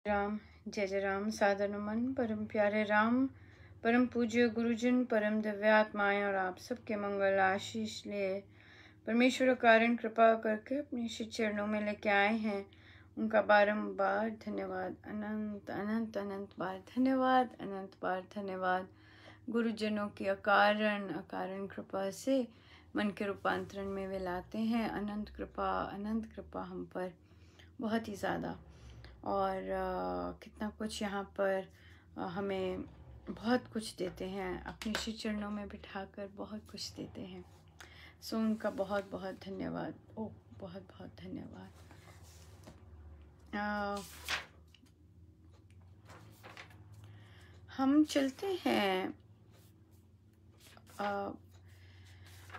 राम। जय जय राम। सादर नमन परम प्यारे राम, परम पूज्य गुरुजन, परम दिव्य आत्माएं और आप सबके मंगल आशीष लिए परमेश्वर कारण कृपा करके अपने श्री चरणों में लेके आए हैं। उनका बारंबार धन्यवाद, अनंत अनंत अनंत बार धन्यवाद, अनंत बार धन्यवाद। गुरुजनों की अकारण कृपा से मन के रूपांतरण में वे लाते हैं अनंत कृपा हम पर, बहुत ही ज़्यादा। और कितना कुछ यहाँ पर हमें बहुत कुछ देते हैं, अपने श्री चरणों में बिठाकर बहुत कुछ देते हैं। सो उनका बहुत बहुत धन्यवाद, ओ बहुत बहुत धन्यवाद। हम चलते हैं।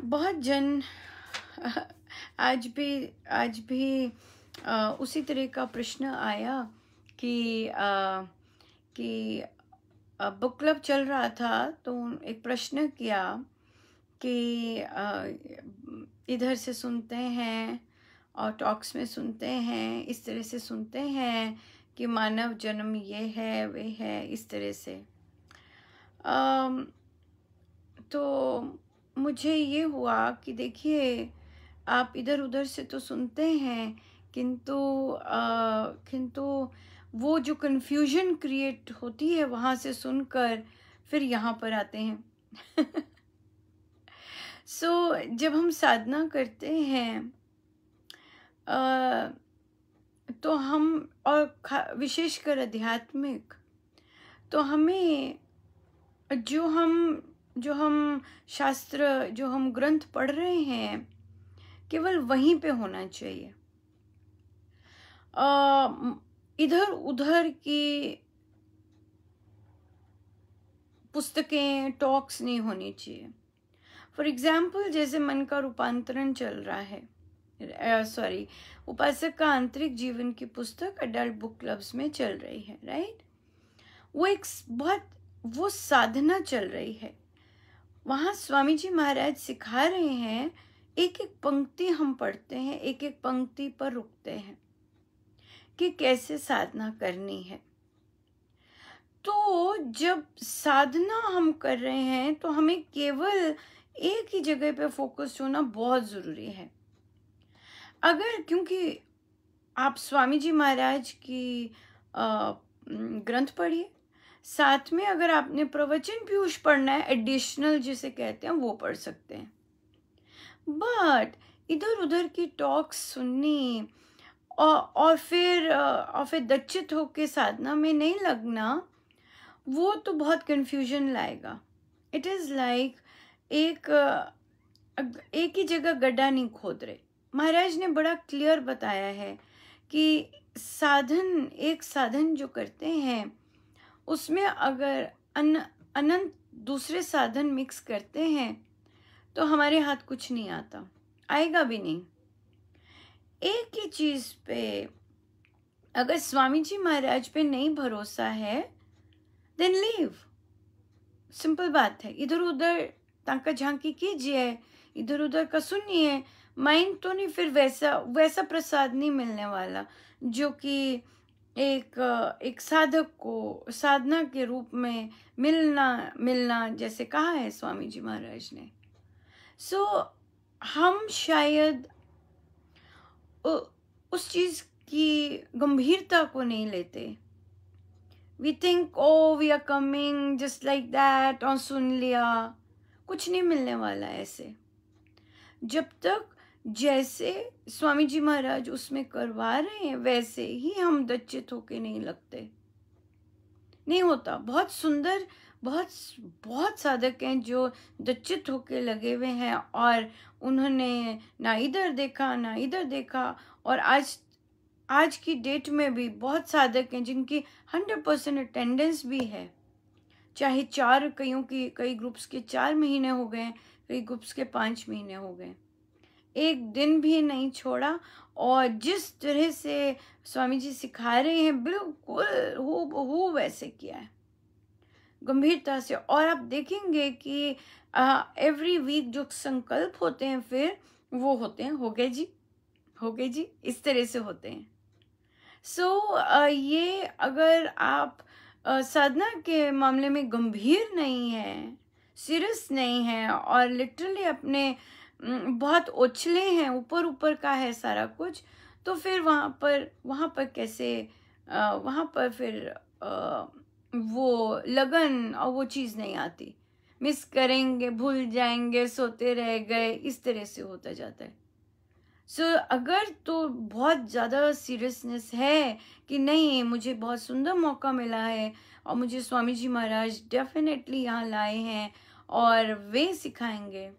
बहुत जन आज भी उसी तरह का प्रश्न आया कि बुक क्लब चल रहा था तो एक प्रश्न किया कि इधर से सुनते हैं और टॉक्स में सुनते हैं, इस तरह से सुनते हैं कि मानव जन्म ये है वे है, इस तरह से। तो मुझे ये हुआ कि देखिए, आप इधर उधर से तो सुनते हैं, किंतु वो जो कन्फ्यूजन क्रिएट होती है वहाँ से सुनकर फिर यहाँ पर आते हैं। जब हम साधना करते हैं तो हम, और विशेषकर आध्यात्मिक, तो हमें जो हम शास्त्र, जो हम ग्रंथ पढ़ रहे हैं, केवल वहीं पे होना चाहिए। इधर उधर की पुस्तकें, टॉक्स नहीं होनी चाहिए। फॉर एग्जाम्पल, जैसे मन का रूपांतरण चल रहा है, उपासक का आंतरिक जीवन की पुस्तक अडल्ट बुक क्लब्स में चल रही है, राइट। वो साधना चल रही है। वहाँ स्वामी जी महाराज सिखा रहे हैं, एक एक पंक्ति हम पढ़ते हैं, एक एक पंक्ति पर रुकते हैं कि कैसे साधना करनी है। तो जब साधना हम कर रहे हैं तो हमें केवल एक ही जगह पे फोकस होना बहुत ज़रूरी है। अगर, क्योंकि आप स्वामी जी महाराज की ग्रंथ पढ़िए, साथ में अगर आपने प्रवचन पीयूष पढ़ना है, एडिशनल जिसे कहते हैं, वो पढ़ सकते हैं। बट इधर उधर की टॉक्स सुननी और फिर दच्चित होके साधना में नहीं लगना, वो तो बहुत कंफ्यूजन लाएगा। इट इज़ लाइक एक ही जगह गड्ढा नहीं खोद रहे। महाराज ने बड़ा क्लियर बताया है कि एक साधन जो करते हैं उसमें अगर अनंत दूसरे साधन मिक्स करते हैं तो हमारे हाथ कुछ नहीं आता, आएगा भी नहीं। एक ही चीज पे अगर स्वामी जी महाराज पे नहीं भरोसा है, देन लीव। सिंपल बात है। इधर उधर ताका झांकी कीजिए, इधर उधर का सुनिए, माइंड तो नहीं, फिर वैसा प्रसाद नहीं मिलने वाला जो कि एक साधक को साधना के रूप में मिलना जैसे कहा है स्वामी जी महाराज ने। हम शायद उस चीज की गंभीरता को नहीं लेते। We think, oh we are coming just like that, और सुन लिया, कुछ नहीं मिलने वाला ऐसे। जब तक जैसे स्वामी जी महाराज उसमें करवा रहे हैं वैसे ही हम दच्चित होके नहीं लगते, नहीं होता। बहुत सुंदर, बहुत साधक हैं जो दच्चित होके लगे हुए हैं और उन्होंने ना इधर देखा ना इधर देखा। और आज की डेट में भी बहुत साधक हैं जिनकी 100% अटेंडेंस भी है, चाहे कई ग्रुप्स के 4 महीने हो गए, कई ग्रुप्स के 5 महीने हो गए, एक दिन भी नहीं छोड़ा। और जिस तरह से स्वामी जी सिखा रहे हैं, बिल्कुल हूबहू वैसे किया है, गंभीरता से। और आप देखेंगे कि एवरी वीक जो संकल्प होते हैं फिर वो होते हैं, हो गए जी, इस तरह से होते हैं। ये अगर आप साधना के मामले में गंभीर नहीं है, सीरियस नहीं है और लिटरली अपने बहुत उछले हैं, ऊपर ऊपर का है सारा कुछ, तो फिर वहाँ पर कैसे वहाँ पर फिर वो लगन और वो चीज़ नहीं आती। मिस करेंगे, भूल जाएंगे, सोते रह गए, इस तरह से होता जाता है। अगर तो बहुत ज़्यादा सीरियसनेस है कि नहीं, मुझे बहुत सुंदर मौका मिला है और मुझे स्वामी जी महाराज डेफिनेटली यहाँ लाए हैं और वे सिखाएंगे,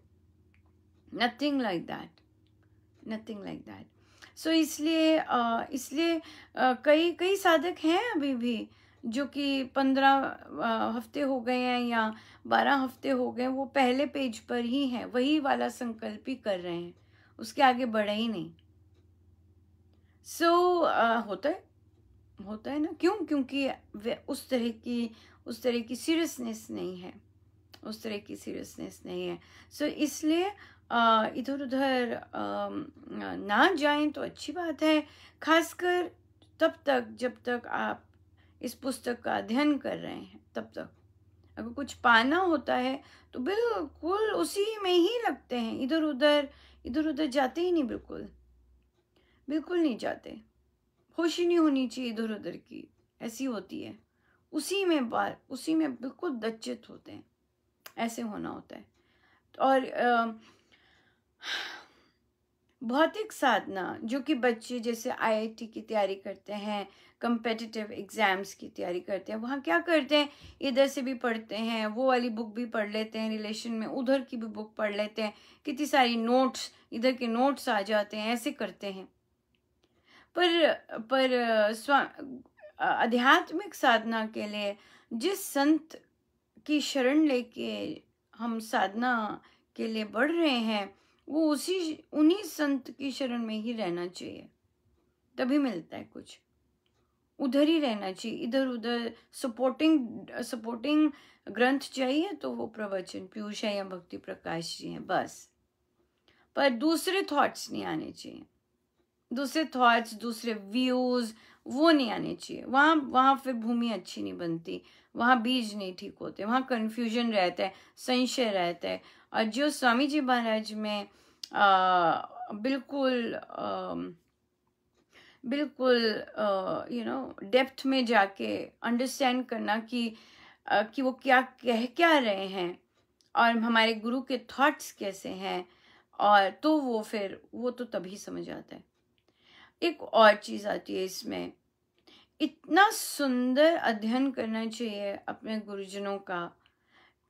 nothing like that, nothing like that. इसलिए कई कई साधक हैं अभी भी जो कि 15 हफ्ते हो गए हैं या 12 हफ्ते हो गए, वो पहले पेज पर ही हैं, वही वाला संकल्प ही कर रहे हैं, उसके आगे बढ़े ही नहीं। होता है ना, क्यों? क्योंकि उस तरह की सीरियसनेस नहीं है, उस तरह की सीरियसनेस नहीं है। इसलिए इधर उधर ना जाएं तो अच्छी बात है, खासकर तब तक जब तक आप इस पुस्तक का अध्ययन कर रहे हैं, तब तक। अगर कुछ पाना होता है तो बिल्कुल उसी में ही लगते हैं, इधर उधर जाते ही नहीं, बिल्कुल नहीं जाते। होश ही नहीं होनी चाहिए इधर उधर की, ऐसी होती है, उसी में बिल्कुल दच्चित होते हैं, ऐसे होना होता है। और भौतिक साधना जो कि बच्चे जैसे IIT की तैयारी करते हैं, कंपेटिटिव एग्जाम्स की तैयारी करते हैं, वहाँ क्या करते हैं, इधर से भी पढ़ते हैं, वो वाली बुक भी पढ़ लेते हैं, रिलेशन में उधर की भी बुक पढ़ लेते हैं, कितनी सारी नोट्स, इधर के नोट्स आ जाते हैं, ऐसे करते हैं। पर आध्यात्मिक साधना के लिए जिस संत की शरण लेके हम साधना के लिए बढ़ रहे हैं, वो उन्हीं संत की शरण में ही रहना चाहिए, तभी मिलता है कुछ। उधर ही रहना चाहिए, इधर उधर सपोर्टिंग ग्रंथ चाहिए तो वो प्रवचन पीयूष है या भक्ति प्रकाश जी हैं, बस। पर दूसरे थॉट्स नहीं आने चाहिए, दूसरे थॉट्स, दूसरे व्यूज, वो नहीं आने चाहिए। वहाँ फिर भूमि अच्छी नहीं बनती, वहाँ बीज नहीं ठीक होते, वहाँ कन्फ्यूजन रहता है, संशय रहता है। और जो स्वामी जी महाराज में बिल्कुल डेप्थ में जाके अंडरस्टैंड करना कि वो क्या रहे हैं और हमारे गुरु के थॉट्स कैसे हैं, और तो वो तो तभी समझ आता है। एक और चीज आती है इसमें, इतना सुंदर अध्ययन करना चाहिए अपने गुरुजनों का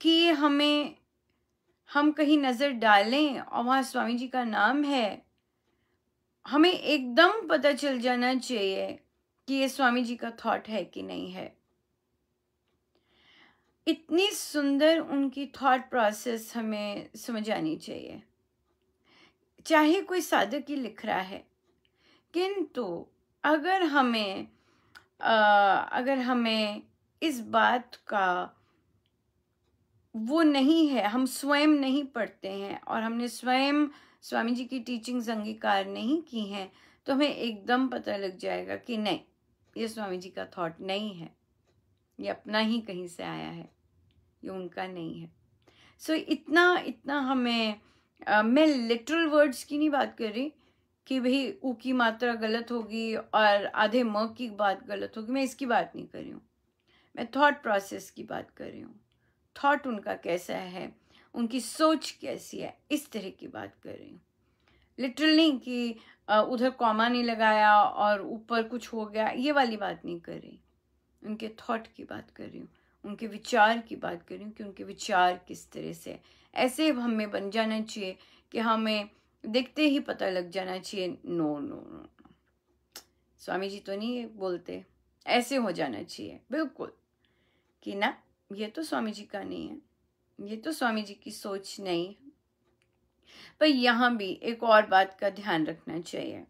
कि हम कहीं नजर डालें और वहां स्वामी जी का नाम है, हमें एकदम पता चल जाना चाहिए कि ये स्वामी जी का थॉट है कि नहीं है। इतनी सुंदर उनकी थॉट प्रोसेस हमें समझ आनी चाहिए, चाहे कोई साधक ही लिख रहा है, किंतु अगर हमें इस बात का वो नहीं है, हम स्वयं नहीं पढ़ते हैं और हमने स्वयं स्वामी जी की टीचिंग्स अंगीकार नहीं की हैं, तो हमें एकदम पता लग जाएगा कि नहीं, ये स्वामी जी का थॉट नहीं है, ये अपना ही कहीं से आया है, ये उनका नहीं है। इतना हमें मैं लिटरल वर्ड्स की नहीं बात कर रही कि भाई ऊ की मात्रा गलत होगी और आधे म की बात गलत होगी, मैं इसकी बात नहीं कर रही हूँ, मैं थॉट प्रोसेस की बात कर रही हूँ। थॉट उनका कैसा है, उनकी सोच कैसी है, इस तरह की बात कर रही हूँ। लिटरल नहीं कि उधर कॉमा नहीं लगाया और ऊपर कुछ हो गया, ये वाली बात नहीं कर रही, उनके थॉट की बात कर रही हूँ, उनके विचार की बात कर रही हूँ कि उनके विचार किस तरह से। ऐसे हमें बन जाना चाहिए कि हमें देखते ही पता लग जाना चाहिए, no no no, Swami ji तो नहीं बोलते, ऐसे हो जाना चाहिए बिल्कुल कि ना, ये तो स्वामी जी का नहीं है, ये तो स्वामी जी की सोच नहीं है। पर यहाँ भी एक और बात का ध्यान रखना चाहिए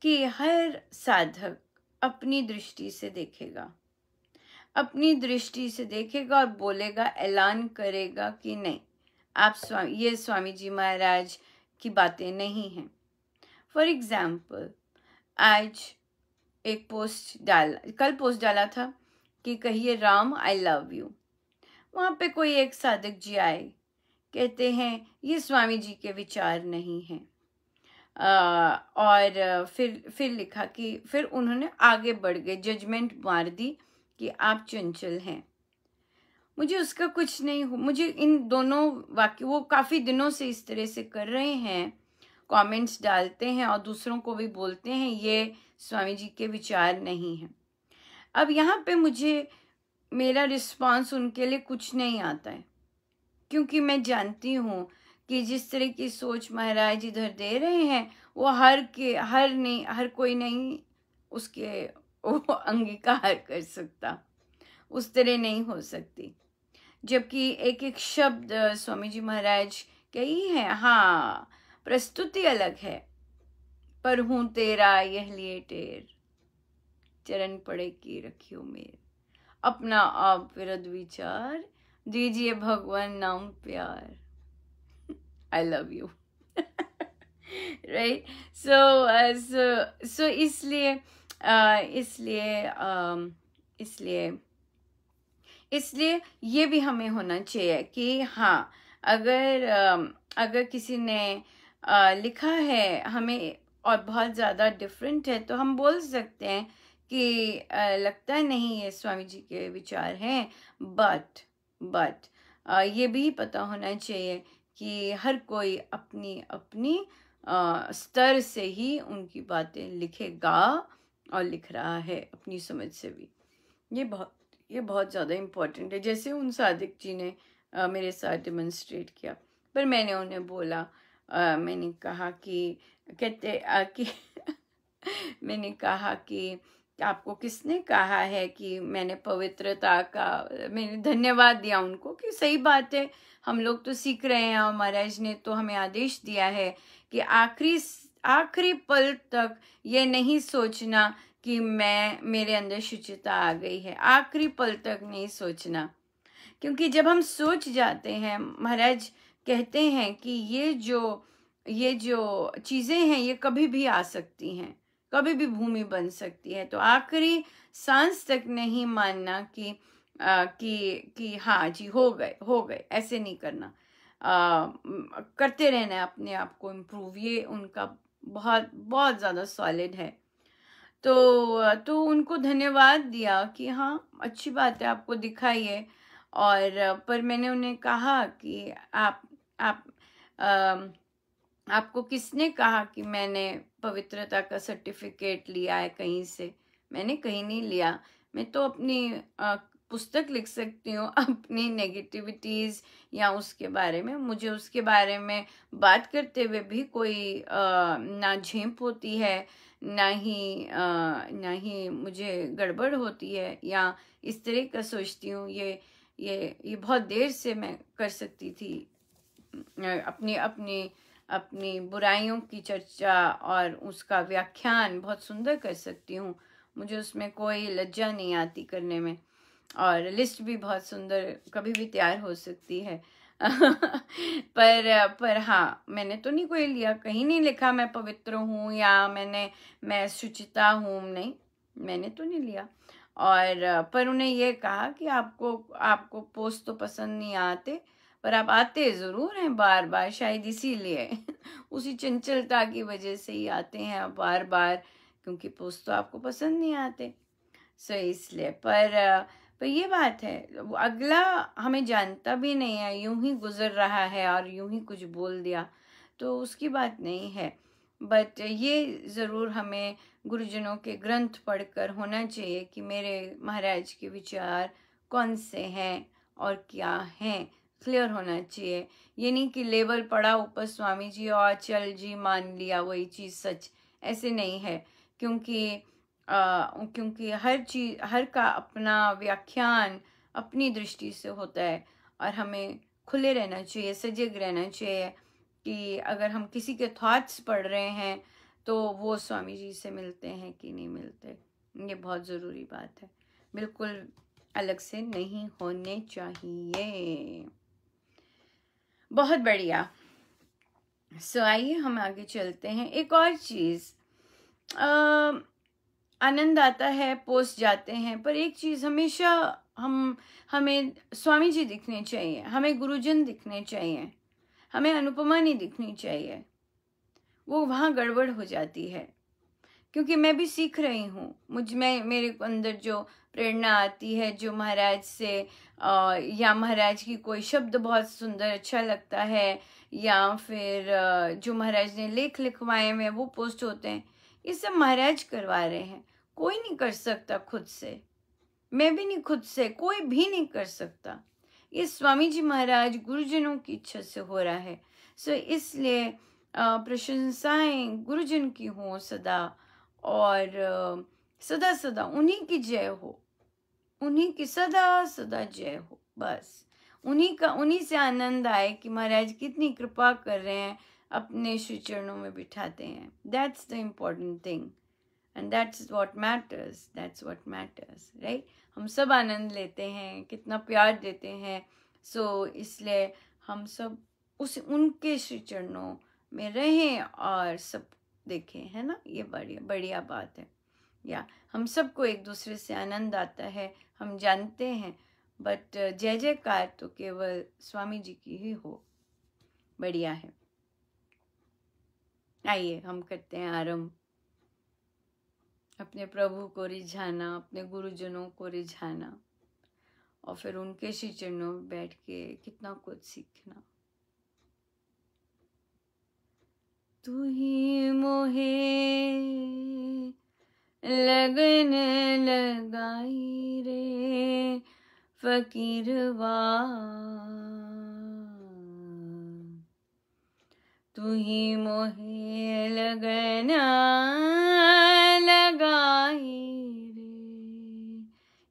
कि हर साधक अपनी दृष्टि से देखेगा, अपनी दृष्टि से देखेगा और बोलेगा, ऐलान करेगा कि नहीं, ये स्वामी जी महाराज की बातें नहीं हैं। फॉर एग्जाम्पल, आज एक कल पोस्ट डाला था कि कहिए राम आई लव यू। वहाँ पे कोई एक साधक जी आए, कहते हैं ये स्वामी जी के विचार नहीं हैं। और फिर लिखा कि फिर उन्होंने आगे बढ़ गए, जजमेंट मार दी कि आप चंचल हैं। मुझे उसका कुछ नहीं हो, मुझे इन दोनों वाक्य, वो काफ़ी दिनों से इस तरह से कर रहे हैं, कमेंट्स डालते हैं और दूसरों को भी बोलते हैं ये स्वामी जी के विचार नहीं हैं। अब यहाँ पे मुझे मेरा रिस्पांस उनके लिए कुछ नहीं आता है, क्योंकि मैं जानती हूँ कि जिस तरह की सोच महाराज इधर दे रहे हैं वो हर कोई नहीं उसके वो अंगीकार कर सकता, उस तरह नहीं हो सकती। जबकि एक एक शब्द स्वामी जी महाराज कही है, हाँ प्रस्तुति अलग है, पर हूँ तेरा यह लिए टेर, चरण पड़े की रखियो मेर, अपना आप विरद विचार, दीजिए भगवान नाम प्यार, आई लव यू। राइट। सो इसलिए ये भी हमें होना चाहिए कि हाँ, अगर किसी ने लिखा है हमें और बहुत ज़्यादा डिफरेंट है, तो हम बोल सकते हैं कि लगता नहीं ये स्वामी जी के विचार हैं, बट ये भी पता होना चाहिए कि हर कोई अपनी अपनी स्तर से ही उनकी बातें लिखेगा और लिख रहा है अपनी समझ से भी। ये बहुत ज़्यादा इम्पोर्टेंट है। जैसे उन सादिक जी ने मेरे साथ डेमोन्स्ट्रेट किया, पर मैंने उन्हें बोला, मैंने कहा कि मैंने कहा कि आपको किसने कहा है कि मैंने पवित्रता का, मैंने धन्यवाद दिया उनको कि सही बात है, हम लोग तो सीख रहे हैं और महाराज ने तो हमें आदेश दिया है कि आखिरी पल तक ये नहीं सोचना कि मेरे अंदर शुचिता आ गई है, आखिरी पल तक नहीं सोचना। क्योंकि जब हम सोच जाते हैं, महाराज कहते हैं कि ये जो चीज़ें हैं ये कभी भी आ सकती हैं, कभी भी भूमि बन सकती है, तो आखिरी सांस तक नहीं मानना कि हाँ जी हो गए, ऐसे नहीं करना। करते रहना है अपने आप को इम्प्रूव, ये उनका बहुत बहुत ज़्यादा सॉलिड है। तो उनको धन्यवाद दिया कि हाँ अच्छी बात है, आपको दिखाइए। और पर मैंने उन्हें कहा कि आप आपको किसने कहा कि मैंने पवित्रता का सर्टिफिकेट लिया है कहीं से? मैंने कहीं नहीं लिया। मैं तो अपनी पुस्तक लिख सकती हूँ अपनी नेगेटिविटीज़ या उसके बारे में, मुझे उसके बारे में बात करते हुए भी कोई ना झेप होती है, ना ही मुझे गड़बड़ होती है या इस तरह का सोचती हूँ। ये बहुत देर से मैं कर सकती थी, अपनी अपनी अपनी बुराइयों की चर्चा और उसका व्याख्यान बहुत सुंदर कर सकती हूँ, मुझे उसमें कोई लज्जा नहीं आती करने में, और लिस्ट भी बहुत सुंदर कभी भी तैयार हो सकती है। पर हाँ, मैंने तो नहीं कोई लिया, कहीं नहीं लिखा मैं पवित्र हूँ या मैं शुचिता हूँ, नहीं, मैंने तो नहीं लिया। और पर उन्हें ये कहा कि आपको पोस्ट तो पसंद नहीं आते, पर आप आते ज़रूर हैं बार बार, शायद इसीलिए उसी चंचलता की वजह से ही आते हैं आप बार बार, क्योंकि पोस्ट तो आपको पसंद नहीं आते। सो इसलिए पर ये बात है, वो अगला हमें जानता भी नहीं है, यूं ही गुजर रहा है और यूं ही कुछ बोल दिया, तो उसकी बात नहीं है। बट ये ज़रूर हमें गुरुजनों के ग्रंथ पढ़कर होना चाहिए कि मेरे महाराज के विचार कौन से हैं और क्या हैं, क्लियर होना चाहिए। ये नहीं कि लेबल पड़ा ऊपर स्वामी जी और चल जी मान लिया वही चीज़ सच, ऐसे नहीं है। क्योंकि हर का अपना व्याख्यान अपनी दृष्टि से होता है, और हमें खुले रहना चाहिए, सजग रहना चाहिए कि अगर हम किसी के थॉट्स पढ़ रहे हैं तो वो स्वामी जी से मिलते हैं कि नहीं मिलते। ये बहुत ज़रूरी बात है, बिल्कुल अलग से नहीं होने चाहिए। बहुत बढ़िया। सो आइए हम आगे चलते हैं। एक और चीज़, आनंद आता है, पोस्ट जाते हैं, पर एक चीज़ हमेशा हमें स्वामी जी दिखने चाहिए, हमें गुरुजन दिखने चाहिए, हमें अनुपमा नहीं दिखनी चाहिए। वो वहाँ गड़बड़ हो जाती है, क्योंकि मैं भी सीख रही हूँ। मुझ में मेरे अंदर जो प्रेरणा आती है, जो महाराज से या महाराज की कोई शब्द बहुत सुंदर अच्छा लगता है, या फिर जो महाराज ने लेख लिखवाए हैं वो पोस्ट होते हैं, ये सब महाराज करवा रहे हैं। कोई नहीं कर सकता खुद से, मैं भी नहीं खुद से, कोई भी नहीं कर सकता। ये स्वामी जी महाराज गुरुजनों की इच्छा से हो रहा है। सो इसलिए प्रशंसाएं गुरुजन की हो सदा, और सदा सदा उन्हीं की जय हो, उन्हीं की सदा सदा जय हो। बस उन्हीं से आनंद आए कि महाराज कितनी कृपा कर रहे हैं, अपने श्री चरणों में बिठाते हैं। That's the important thing and that's what matters, right. हम सब आनंद लेते हैं, कितना प्यार देते हैं। सो इसलिए हम सब उनके श्री चरणों में रहें और सब देखें, है ना। ये बढ़िया बात है। या हम सबको एक दूसरे से आनंद आता है, हम जानते हैं, बट जय जयकार तो केवल स्वामी जी की ही हो। बढ़िया है। आइए हम करते हैं आरंभ। अपने प्रभु को रिझाना, अपने गुरुजनों को रिझाना, और फिर उनके श्री चरणों में बैठ के कितना कुछ सीखना। तू ही मोहे लगन लगाई रे फकीरवा, तू ही मोहे लगन लगाई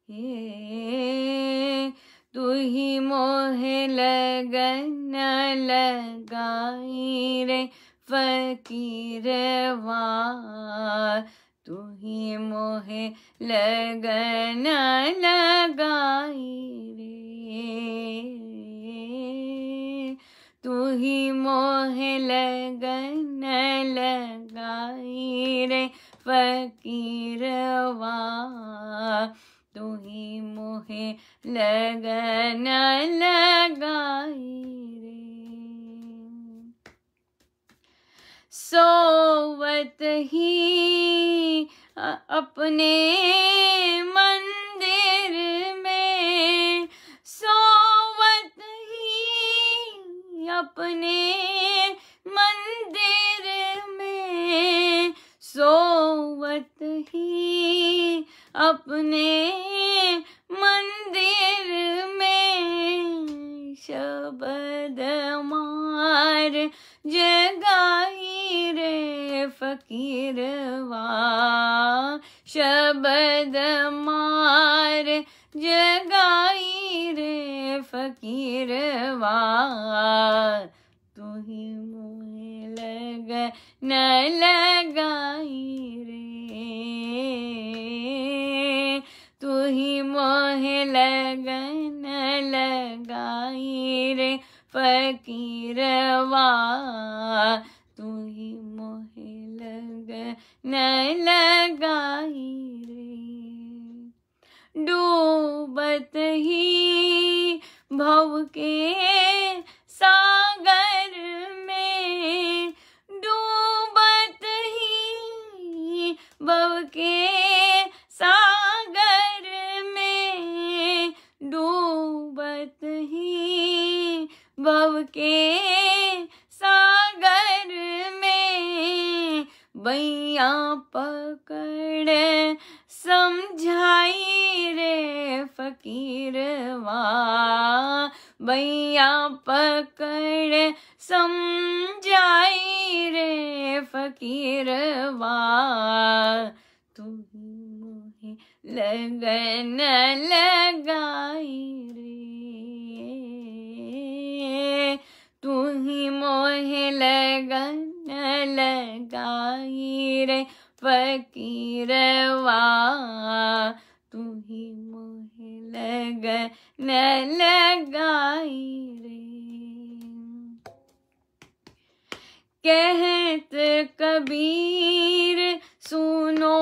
रे, तू ही मोहे लगन लगाई रे फकीरवा, तू ही मोहे लगन लगाई रे, तू ही मोहे लगन लगाई रे फकीरवा, तू ही मोहे लगन लगाई रे। सोवत ही अपने मंदिर में, सोवत ही अपने मंदिर में, सोवत ही अपने मंदिर में, शब्द मार जगाई रे फकीरवा, शब्द मार जगाई रे फकीरवा, तू ही मोहे लगन लगाई रे, तू ही मोहे लगन लगाई रे फकीरवा, तू ही मोहे लगन लगाई रे। डूबत ही भव के सागर में, डूबत ही भव के सागर में, डूबत ही भव के सागर में, बैया पकड़ समझाई रे फकीरवा, बैया पकड़ समझाई रे फकीरवा, तू ही मोहे लगन लगाई रे, तू ही मोहे लगन लगाई रे फकीरवा, तू ही मोहे लगन लगाई रे। कहत कबीर सुनो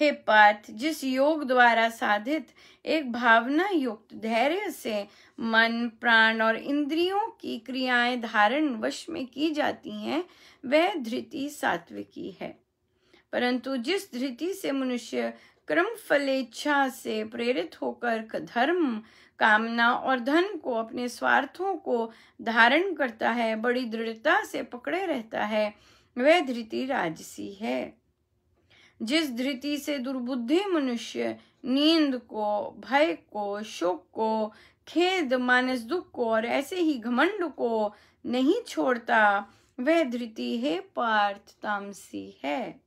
हे पार्थ, जिस योग द्वारा साधित एक भावना युक्त धैर्य से मन, प्राण और इंद्रियों की क्रियाएं धारण वश में की जाती हैं, वह धृति सात्विकी है। परंतु जिस धृति से मनुष्य क्रम फलेच्छा से प्रेरित होकर धर्म, कामना और धन को, अपने स्वार्थों को धारण करता है, बड़ी दृढ़ता से पकड़े रहता है, वह धृति राजसी है। जिस धृति से दुर्बुद्धि मनुष्य नींद को, भय को, शोक को, खेद, मानस दुख को और ऐसे ही घमंड को नहीं छोड़ता, वह धृति है पार्थ तामसी है।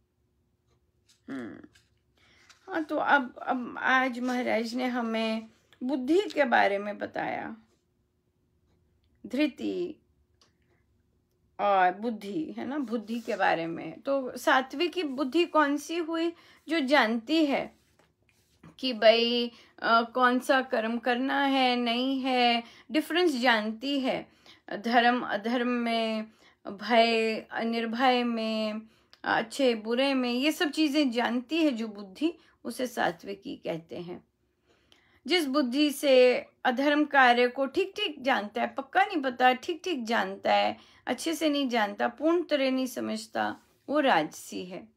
हाँ, तो अब आज महाराज ने हमें बुद्धि के बारे में बताया, धृति और बुद्धि, है ना, बुद्धि के बारे में। तो सात्विकी बुद्धि कौन सी हुई? जो जानती है कि भाई कौन सा कर्म करना है, नहीं है, डिफरेंस जानती है, धर्म अधर्म में, भय निर्भय में, अच्छे बुरे में, ये सब चीजें जानती है जो बुद्धि, उसे सात्विकी कहते हैं। जिस बुद्धि से अधर्म कार्य को ठीक ठीक जानता है, पक्का नहीं पता, ठीक ठीक जानता है, अच्छे से नहीं जानता, पूर्ण तरह नहीं समझता, वो राजसी है।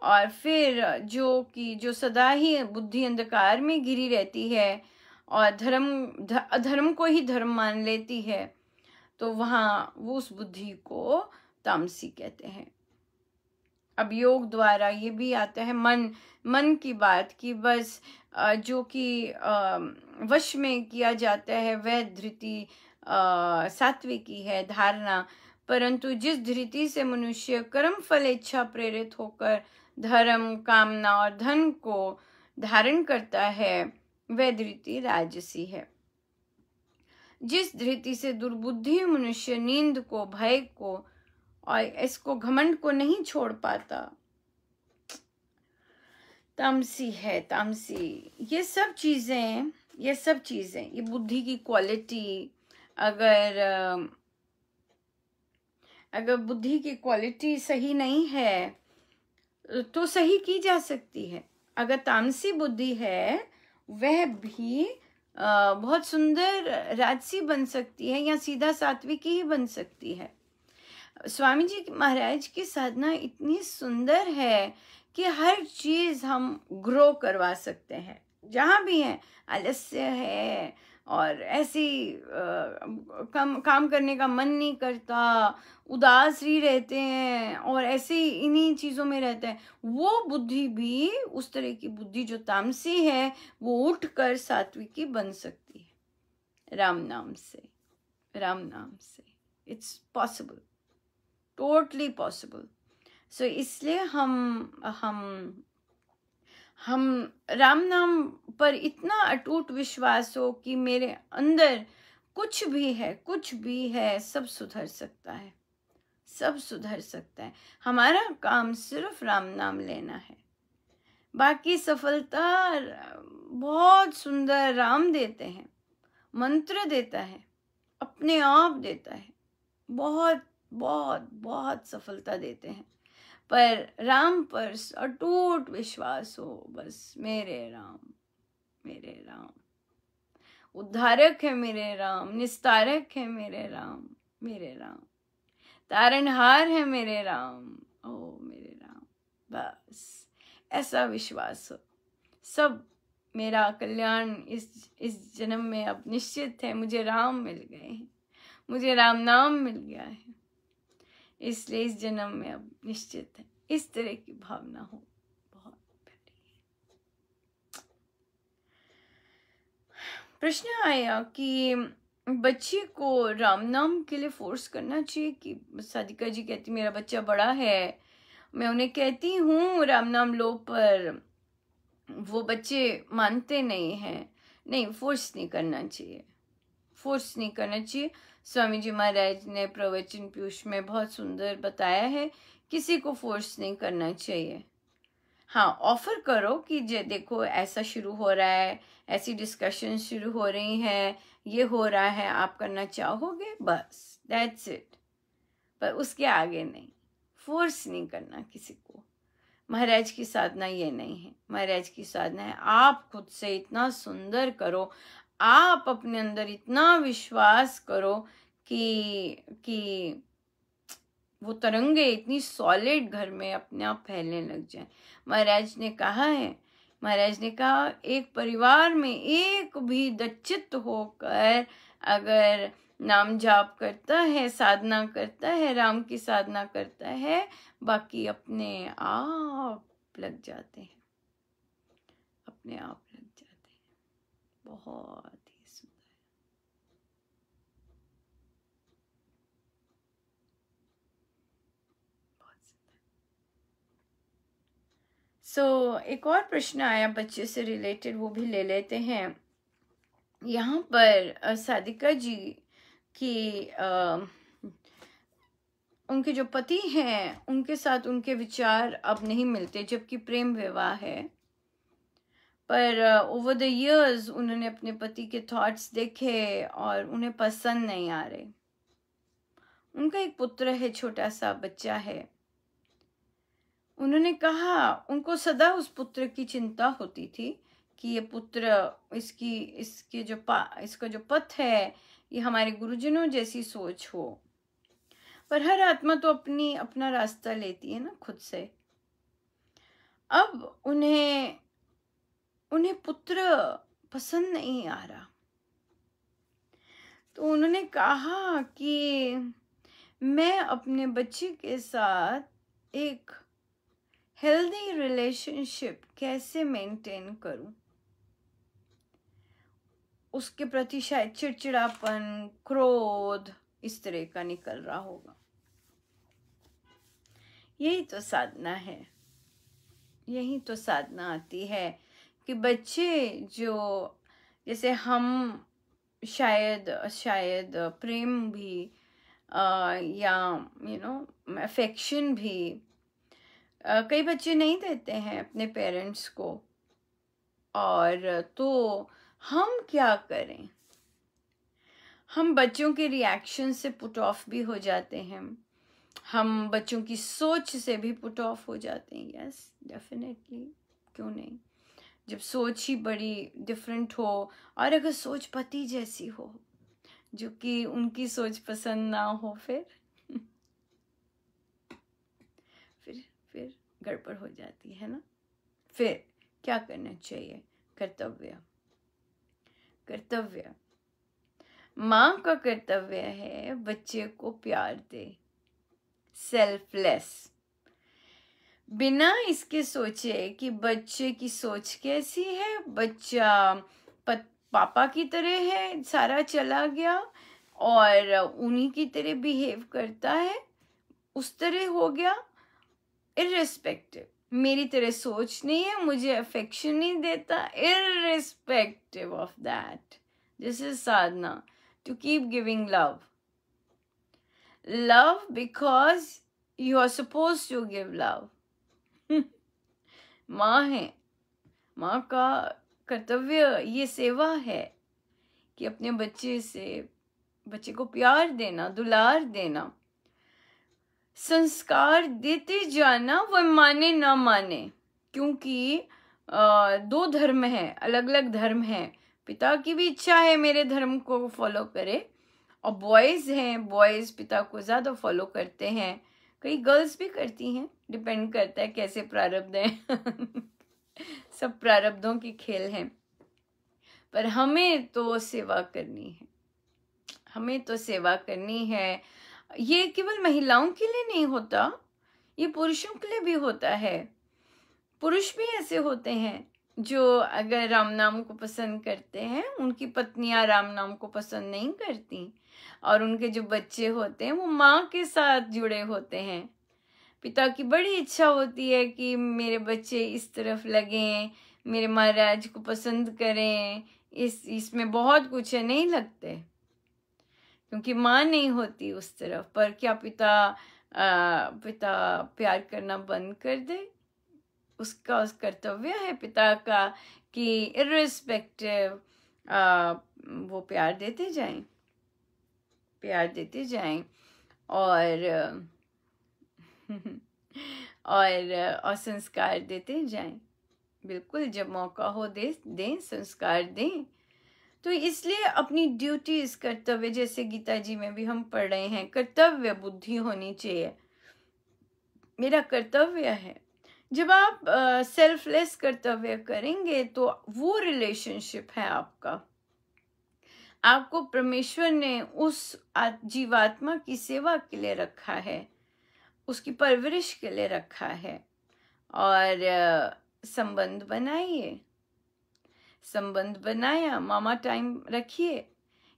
और फिर जो सदा ही बुद्धि अंधकार में घिरी रहती है और अधर्म को ही धर्म मान लेती है, तो वहाँ वो उस बुद्धि को तामसी कहते हैं। अब योग द्वारा ये भी आता है मन की बात की, बस जो कि वश में किया जाता है, वह धृति सात्विकी है, धारणा। परंतु जिस धृति से मनुष्य कर्म फल इच्छा प्रेरित होकर धर्म, कामना और धन को धारण करता है, वह धृति राजसी है। जिस धृति से दुर्बुद्धि मनुष्य नींद को, भय को और इसको, घमंड को नहीं छोड़ पाता, तामसी है, तामसी। ये सब चीजें, ये बुद्धि की क्वालिटी, अगर बुद्धि की क्वालिटी सही नहीं है तो सही की जा सकती है। अगर तामसी बुद्धि है, वह भी बहुत सुंदर राजसी बन सकती है या सीधा सात्विकी ही बन सकती है। स्वामी जी महाराज की साधना इतनी सुंदर है कि हर चीज हम ग्रो करवा सकते हैं, जहाँ भी है। आलस्य है और ऐसी काम करने का मन नहीं करता, उदास ही रहते हैं और ऐसे इन्हीं चीजों में रहते हैं, वो बुद्धि भी, उस तरह की बुद्धि जो तामसी है, वो उठकर सात्विकी बन सकती है राम नाम से। It's possible, totally possible. So इसलिए हम राम नाम पर इतना अटूट विश्वास हो कि मेरे अंदर कुछ भी है, सब सुधर सकता है, सब सुधर सकता है। हमारा काम सिर्फ राम नाम लेना है, बाकी सफलता बहुत सुंदर राम देते हैं, मंत्र देता है, अपने आप देता है, बहुत बहुत बहुत सफलता देते हैं। पर राम पर अटूट विश्वास हो, बस मेरे राम, उद्धारक है मेरे राम, निस्तारक है मेरे राम, तारणहार है मेरे राम, ओ मेरे राम। बस ऐसा विश्वास हो, सब मेरा कल्याण इस जन्म में अब निश्चित है। मुझे राम मिल गए हैं, मुझे राम नाम मिल गया है, इसलिए इस जन्म में अब निश्चित है। इस तरह की भावना हो, बहुत प्यारी है। प्रश्न आया कि बच्ची को राम नाम के लिए फोर्स करना चाहिए कि साधिका जी कहती मेरा बच्चा बड़ा है, मैं उन्हें कहती हूँ राम नाम लो, पर वो बच्चे मानते नहीं हैं। नहीं, फोर्स नहीं करना चाहिए, फोर्स नहीं करना चाहिए। स्वामी जी महाराज ने प्रवचन पीयूष में बहुत सुंदर बताया है, किसी को फोर्स नहीं करना चाहिए। हाँ, ऑफर करो कि देखो ऐसा शुरू हो रहा है, ऐसी डिस्कशन शुरू हो रही हैं, ये हो रहा है, आप करना चाहोगे, बस दैट्स इट। पर उसके आगे नहीं, फोर्स नहीं करना किसी को। महाराज की साधना ये नहीं है। महाराज की साधना है आप खुद से इतना सुंदर करो, आप अपने अंदर इतना विश्वास करो कि वो तरंगे इतनी सॉलिड घर में अपने आप फैलने लग जाए। महाराज ने कहा है, महाराज ने कहा एक परिवार में एक भी दच्चित होकर अगर नाम जाप करता है, साधना करता है, राम की साधना करता है, बाकी अपने आप लग जाते हैं, अपने आप लग जाते हैं। बहुत ही सुंदर। एक और प्रश्न आया बच्चे से रिलेटेड, वो भी ले लेते हैं। यहाँ पर साधिका जी की उनके जो पति हैं उनके साथ उनके विचार अब नहीं मिलते, जबकि प्रेम विवाह है। पर ओवर द इयर्स उन्होंने अपने पति के थॉट्स देखे और उन्हें पसंद नहीं आ रहे। उनका एक पुत्र है, छोटा सा बच्चा है। उन्होंने कहा उनको सदा उस पुत्र की चिंता होती थी कि ये पुत्र इसका जो पथ है ये हमारे गुरुजनों जैसी सोच हो। पर हर आत्मा तो अपना रास्ता लेती है ना खुद से। अब उन्हें पुत्र पसंद नहीं आ रहा, तो उन्होंने कहा कि मैं अपने बच्चे के साथ एक हेल्दी रिलेशनशिप कैसे मेंटेन करूं। उसके प्रति शायद चिड़चिड़ापन, क्रोध इस तरह का निकल रहा होगा। यही तो साधना है, यही तो साधना आती है कि बच्चे जो जैसे हम शायद प्रेम भी या अफेक्शन भी कई बच्चे नहीं देते हैं अपने पेरेंट्स को, और तो हम क्या करें। हम बच्चों के रिएक्शन से पुट ऑफ भी हो जाते हैं, हम बच्चों की सोच से भी पुट ऑफ हो जाते हैं। यस डेफिनेटली, क्यों नहीं। जब सोच ही बड़ी डिफरेंट हो और अगर सोच पति जैसी हो जो कि उनकी सोच पसंद ना हो, फिर गड़बड़ हो जाती है ना। फिर क्या करना चाहिए? कर्तव्य माँ का कर्तव्य है बच्चे को प्यार दे, सेल्फलेस, बिना इसके सोचे कि बच्चे की सोच कैसी है। बच्चा पापा की तरह है, सारा चला गया और उन्हीं की तरह बिहेव करता है, उस तरह हो गया। इर्रिस्पेक्टिव, मेरी तरह सोच नहीं है, मुझे अफेक्शन नहीं देता, irrespective of that, this is Sadhana, to keep giving love because you are supposed to give love. माँ है, माँ का कर्तव्य ये सेवा है कि अपने बच्चे को प्यार देना, दुलार देना, संस्कार देते जाना, वह माने ना माने। क्योंकि दो धर्म है, अलग अलग धर्म है। पिता की भी इच्छा है मेरे धर्म को फॉलो करे, और बॉयज हैं, बॉयज पिता को ज्यादा फॉलो करते हैं, कई गर्ल्स भी करती हैं, डिपेंड करता है कैसे प्रारब्ध हैं। सब प्रारब्धों की खेल हैं। पर हमें तो सेवा करनी है, हमें तो सेवा करनी है। ये केवल महिलाओं के लिए नहीं होता, ये पुरुषों के लिए भी होता है। पुरुष भी ऐसे होते हैं जो अगर राम नाम को पसंद करते हैं, उनकी पत्नियां राम नाम को पसंद नहीं करती, और उनके जो बच्चे होते हैं वो माँ के साथ जुड़े होते हैं। पिता की बड़ी इच्छा होती है कि मेरे बच्चे इस तरफ लगें, मेरे महाराज को पसंद करें, इसमें बहुत कुछ है, नहीं लगते क्योंकि माँ नहीं होती उस तरफ। पर क्या पिता प्यार करना बंद कर दे? उसका कर्तव्य है पिता का कि इर्रिस्पेक्टिव वो प्यार देते जाएं, और और संस्कार देते जाएं। बिल्कुल, जब मौका हो दें, संस्कार दें। तो इसलिए अपनी ड्यूटीज, कर्तव्य, जैसे गीता जी में भी हम पढ़ रहे हैं, कर्तव्य बुद्धि होनी चाहिए। मेरा कर्तव्य है। जब आप सेल्फलेस कर्तव्य करेंगे तो वो रिलेशनशिप है आपका। आपको परमेश्वर ने उस जीवात्मा की सेवा के लिए रखा है, उसकी परवरिश के लिए रखा है। और संबंध बनाइए, संबंध बनाया, मामा टाइम रखिए।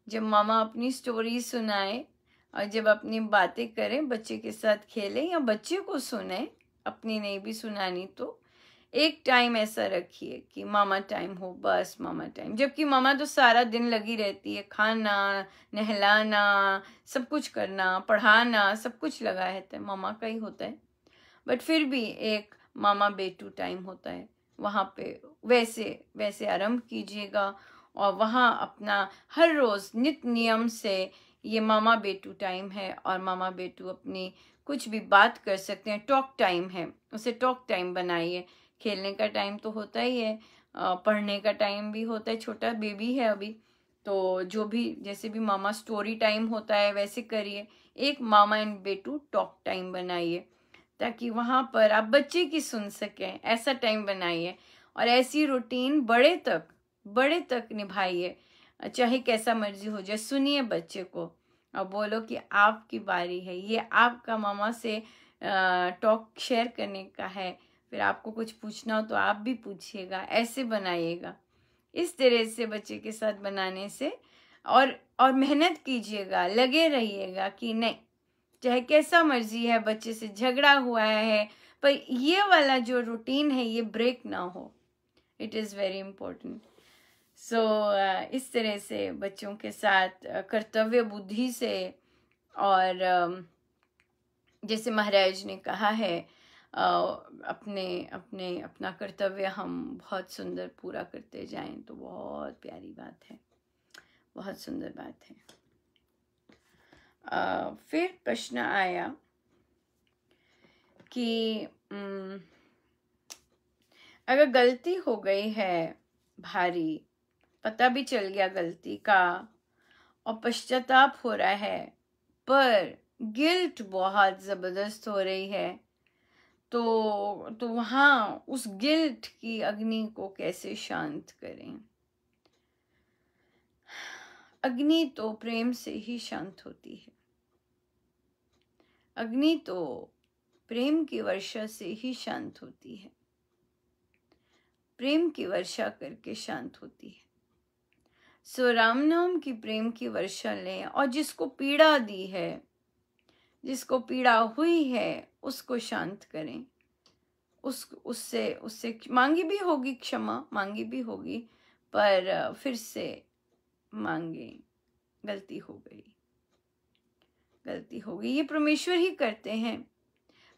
जब मामा अपनी स्टोरी सुनाए और जब अपनी बातें करें, बच्चे के साथ खेलें या बच्चे को सुने, अपनी नहीं भी सुनानी तो एक टाइम ऐसा रखिए कि मामा टाइम हो, बस मामा टाइम। जबकि मामा तो सारा दिन लगी रहती है, खाना, नहलाना, सब कुछ करना, पढ़ाना, सब कुछ लगा रहता है, मामा का ही होता है। बट फिर भी एक मामा बेटू टाइम होता है, वहाँ पे वैसे आरंभ कीजिएगा। और वहाँ अपना हर रोज नित नियम से ये मामा बेटू टाइम है, और मामा बेटू अपनी कुछ भी बात कर सकते हैं, टॉक टाइम है, उसे टॉक टाइम बनाइए। खेलने का टाइम तो होता ही है, पढ़ने का टाइम भी होता है, छोटा बेबी है अभी, तो जो भी जैसे भी मामा स्टोरी टाइम होता है वैसे करिए। एक मामा एंड बेटू टॉक टाइम बनाइए, ताकि वहाँ पर आप बच्चे की सुन सकें, ऐसा टाइम बनाइए। और ऐसी रूटीन बड़े तक निभाइए, चाहे कैसा मर्जी हो जाए। सुनिए बच्चे को और बोलो कि आपकी बारी है, ये आपका मामा से टॉक शेयर करने का है। फिर आपको कुछ पूछना हो तो आप भी पूछिएगा, ऐसे बनाइएगा। इस तरह से बच्चे के साथ बनाने से और मेहनत कीजिएगा, लगे रहिएगा कि नहीं, चाहे कैसा मर्जी है, बच्चे से झगड़ा हुआ है, पर ये वाला जो रूटीन है ये ब्रेक ना हो। It is very important. So इस तरह से बच्चों के साथ कर्तव्य बुद्धि से, और जैसे महाराज ने कहा है, अपना कर्तव्य हम बहुत सुंदर पूरा करते जाएं, तो बहुत प्यारी बात है, बहुत सुंदर बात है। फिर प्रश्न आया कि अगर गलती हो गई है भारी, पता भी चल गया गलती का और पश्चाताप हो रहा है, पर गिल्ट बहुत जबरदस्त हो रही है, तो वहाँ उस गिल्ट की अग्नि को कैसे शांत करें? अग्नि तो प्रेम से ही शांत होती है। अग्नि तो प्रेम की वर्षा से ही शांत होती है, प्रेम की वर्षा करके शांत होती है। सो राम नाम की प्रेम की वर्षा लें, और जिसको पीड़ा दी है, जिसको पीड़ा हुई है, उसको शांत करें। उससे मांगी भी होगी, क्षमा मांगी भी होगी, पर फिर से मांगे, गलती हो गई, गलती हो गई। ये परमेश्वर ही करते हैं,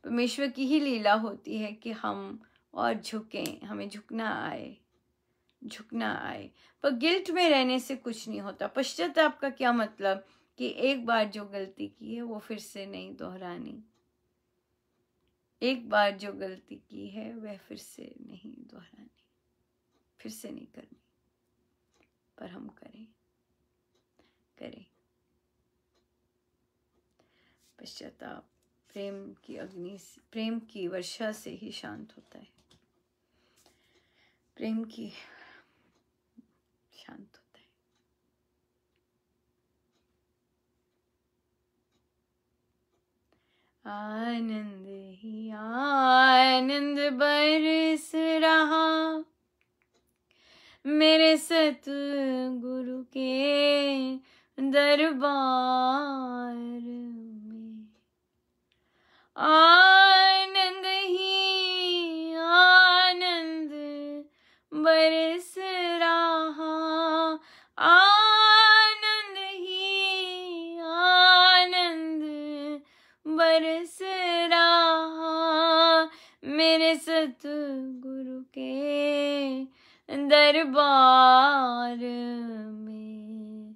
परमेश्वर की ही लीला होती है कि हम और झुकें, हमें झुकना आए। पर गिल्ट में रहने से कुछ नहीं होता। पश्चाताप का क्या मतलब कि एक बार जो गलती की है वो फिर से नहीं दोहरानी, एक बार जो गलती की है वह फिर से नहीं दोहरानी, फिर से नहीं करनी, पर हम करें। पश्चाताप प्रेम की अग्नि, प्रेम की वर्षा से ही शांत होता है, प्रेम की शांत होता है। आनंद ही आनंद बरस रहा मेरे सतगुरु के दरबार में। आनंद ही आनंद बरस रहा, आनंद ही आनंद बरस रहा मेरे सतगुरु के दरबार में।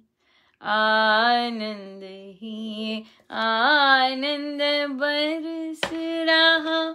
आनंद ही आनंद बरस रहा,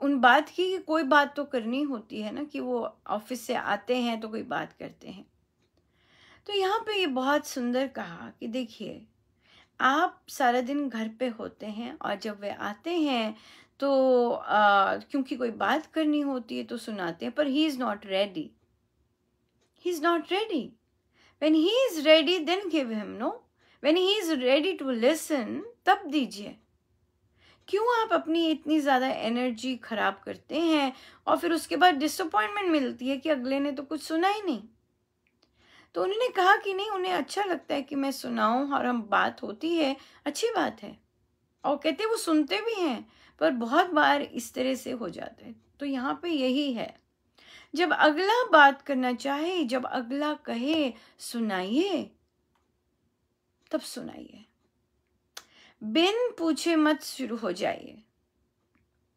उन बात की कि कोई बात तो करनी होती है ना, कि वो ऑफिस से आते हैं तो कोई बात करते हैं। तो यहाँ पे ये बहुत सुंदर कहा कि देखिए, आप सारा दिन घर पे होते हैं और जब वे आते हैं तो क्योंकि कोई बात करनी होती है तो सुनाते हैं, पर he is not ready, he is not ready. When he is ready then give him, no, when he is ready to listen तब दीजिए। क्यों आप अपनी इतनी ज़्यादा एनर्जी खराब करते हैं और फिर उसके बाद डिसअपॉइंटमेंट मिलती है कि अगले ने तो कुछ सुना ही नहीं। तो उन्होंने कहा कि नहीं, उन्हें अच्छा लगता है कि मैं सुनाऊं और हम बात होती है, अच्छी बात है। और कहते वो सुनते भी हैं, पर बहुत बार इस तरह से हो जाता है। तो यहाँ पे यही है, जब अगला बात करना चाहे, जब अगला कहे सुनाइए, तब सुनाइए। बिन पूछे मत शुरू हो जाइए,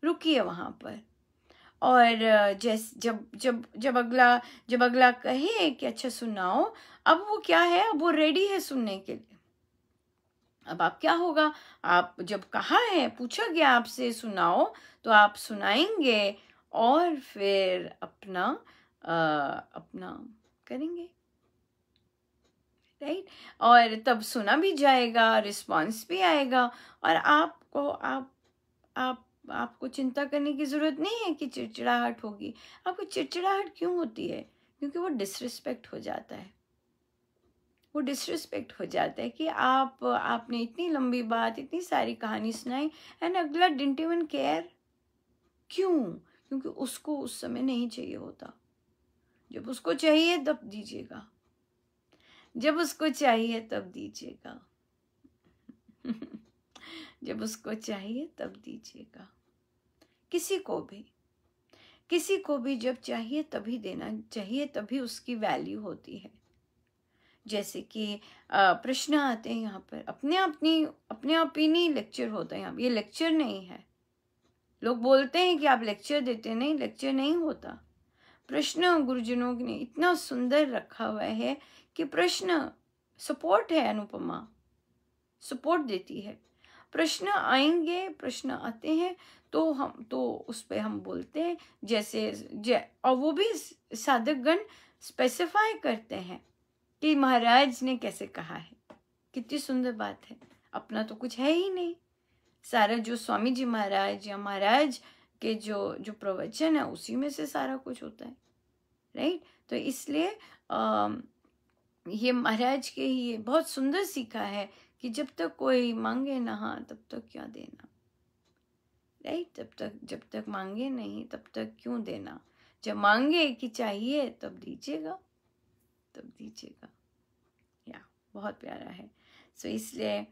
रुकिए वहां पर। और जब अगला कहे कि अच्छा सुनाओ, अब वो क्या है, अब वो रेडी है सुनने के लिए। अब आप क्या होगा, आप जब कहा है, पूछा गया आपसे सुनाओ, तो आप सुनाएंगे और फिर अपना अपना करेंगे, राइट। और तब सुना भी जाएगा, रिस्पॉन्स भी आएगा, और आपको चिंता करने की जरूरत नहीं है कि चिड़चिड़ाहट होगी। आपको चिड़चिड़ाहट क्यों होती है? क्योंकि वो डिसरिस्पेक्ट हो जाता है। वो डिसरिस्पेक्ट हो जाता है कि आपने इतनी लंबी बात, इतनी सारी कहानी सुनाई एंड अगला डिडंट इवन केयर। क्यों? क्योंकि उसको उस समय नहीं चाहिए होता। जब उसको चाहिए तब दीजिएगा, जब उसको चाहिए तब दीजिएगा। जब उसको चाहिए तब दीजिएगा। किसी को भी जब चाहिए तभी देना चाहिए, तभी उसकी वैल्यू होती है। जैसे कि प्रश्न आते हैं यहाँ पर, अपने आप ही नहीं लेक्चर होता है यहाँ, ये लेक्चर नहीं है। लोग बोलते हैं कि आप लेक्चर देते हैं, नहीं, लेक्चर नहीं होता। प्रश्न गुरुजनों ने इतना सुंदर रखा हुआ है कि प्रश्न सपोर्ट है, अनुपमा सपोर्ट देती है। प्रश्न आएंगे, प्रश्न आते हैं तो उस पे हम बोलते हैं, और वो भी साधकगण स्पेसिफाई करते हैं कि महाराज ने कैसे कहा है। कितनी सुंदर बात है। अपना तो कुछ है ही नहीं, सारा जो स्वामी जी महाराज या महाराज के जो प्रवचन है उसी में से सारा कुछ होता है, राइट। तो इसलिए ये महाराज के ही ये बहुत सुंदर सीखा है कि जब तक कोई मांगे ना तब तक क्या देना, राइट। जब तक मांगे नहीं तब तक क्यों देना। जब मांगे कि चाहिए तब दीजिएगा, या बहुत प्यारा है। सो इसलिए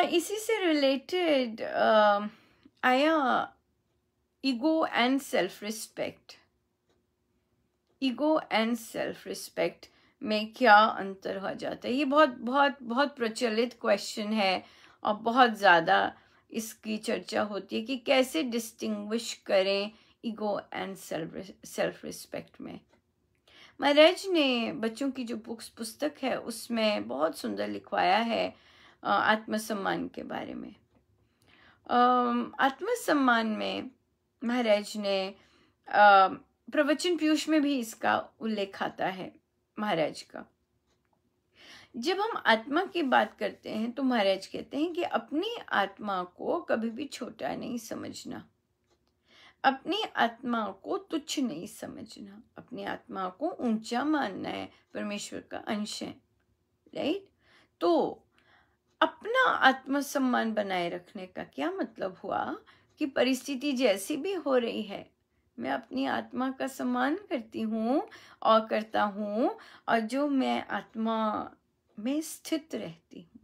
इसी से रिलेटेड आया ईगो एंड सेल्फ रिस्पेक्ट में क्या अंतर हो जाता है। ये बहुत बहुत बहुत प्रचलित क्वेश्चन है और बहुत ज़्यादा इसकी चर्चा होती है कि कैसे डिस्टिंग्विश करें ईगो एंड सेल्फ रिस्पेक्ट में। महाराज ने बच्चों की जो पुस्तक है उसमें बहुत सुंदर लिखवाया है आत्मसम्मान के बारे में। आत्मसम्मान में महाराज ने प्रवचन पीयूष में भी इसका उल्लेख आता है महाराज का। जब हम आत्मा की बात करते हैं तो महाराज कहते हैं कि अपनी आत्मा को कभी भी छोटा नहीं समझना, अपनी आत्मा को तुच्छ नहीं समझना, अपनी आत्मा को ऊंचा मानना है, परमेश्वर का अंश है, राइट। तो अपना आत्मसम्मान बनाए रखने का क्या मतलब हुआ कि परिस्थिति जैसी भी हो रही है, मैं अपनी आत्मा का सम्मान करती हूँ और करता हूँ, और जो मैं आत्मा में स्थित रहती हूँ।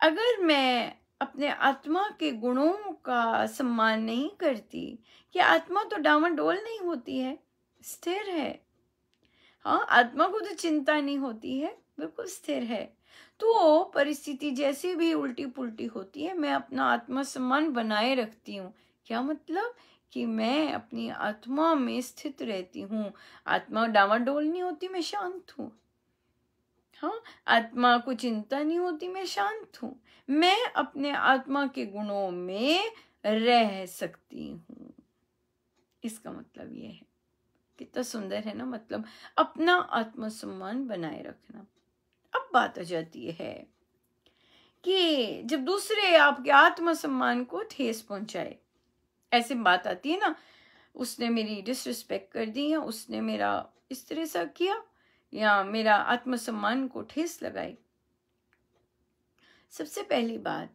अगर मैं अपने आत्मा के गुणों का सम्मान नहीं करती, कि आत्मा तो डामाडोल नहीं होती है, स्थिर है। हाँ, आत्मा को तो चिंता नहीं होती है, बिल्कुल स्थिर है। तो परिस्थिति जैसी भी उल्टी पुल्टी होती है, मैं अपना आत्मसम्मान बनाए रखती हूँ। क्या मतलब कि मैं अपनी आत्मा में स्थित रहती हूँ। आत्मा डामाडोल नहीं होती, मैं शांत हूँ। हाँ, आत्मा को चिंता नहीं होती, मैं शांत हूँ। मैं अपने आत्मा के गुणों में रह सकती हूँ। इसका मतलब ये है। कितना सुंदर है ना, मतलब अपना आत्मसम्मान बनाए रखना। अब बात आ जाती है कि जब दूसरे आपके आत्मसम्मान को ठेस पहुंचाए, ऐसी बात आती है ना, उसने मेरी डिसरिस्पेक्ट कर दी, या उसने मेरा इस तरह से किया, या मेरा आत्मसम्मान को ठेस लगाई। सबसे पहली बात,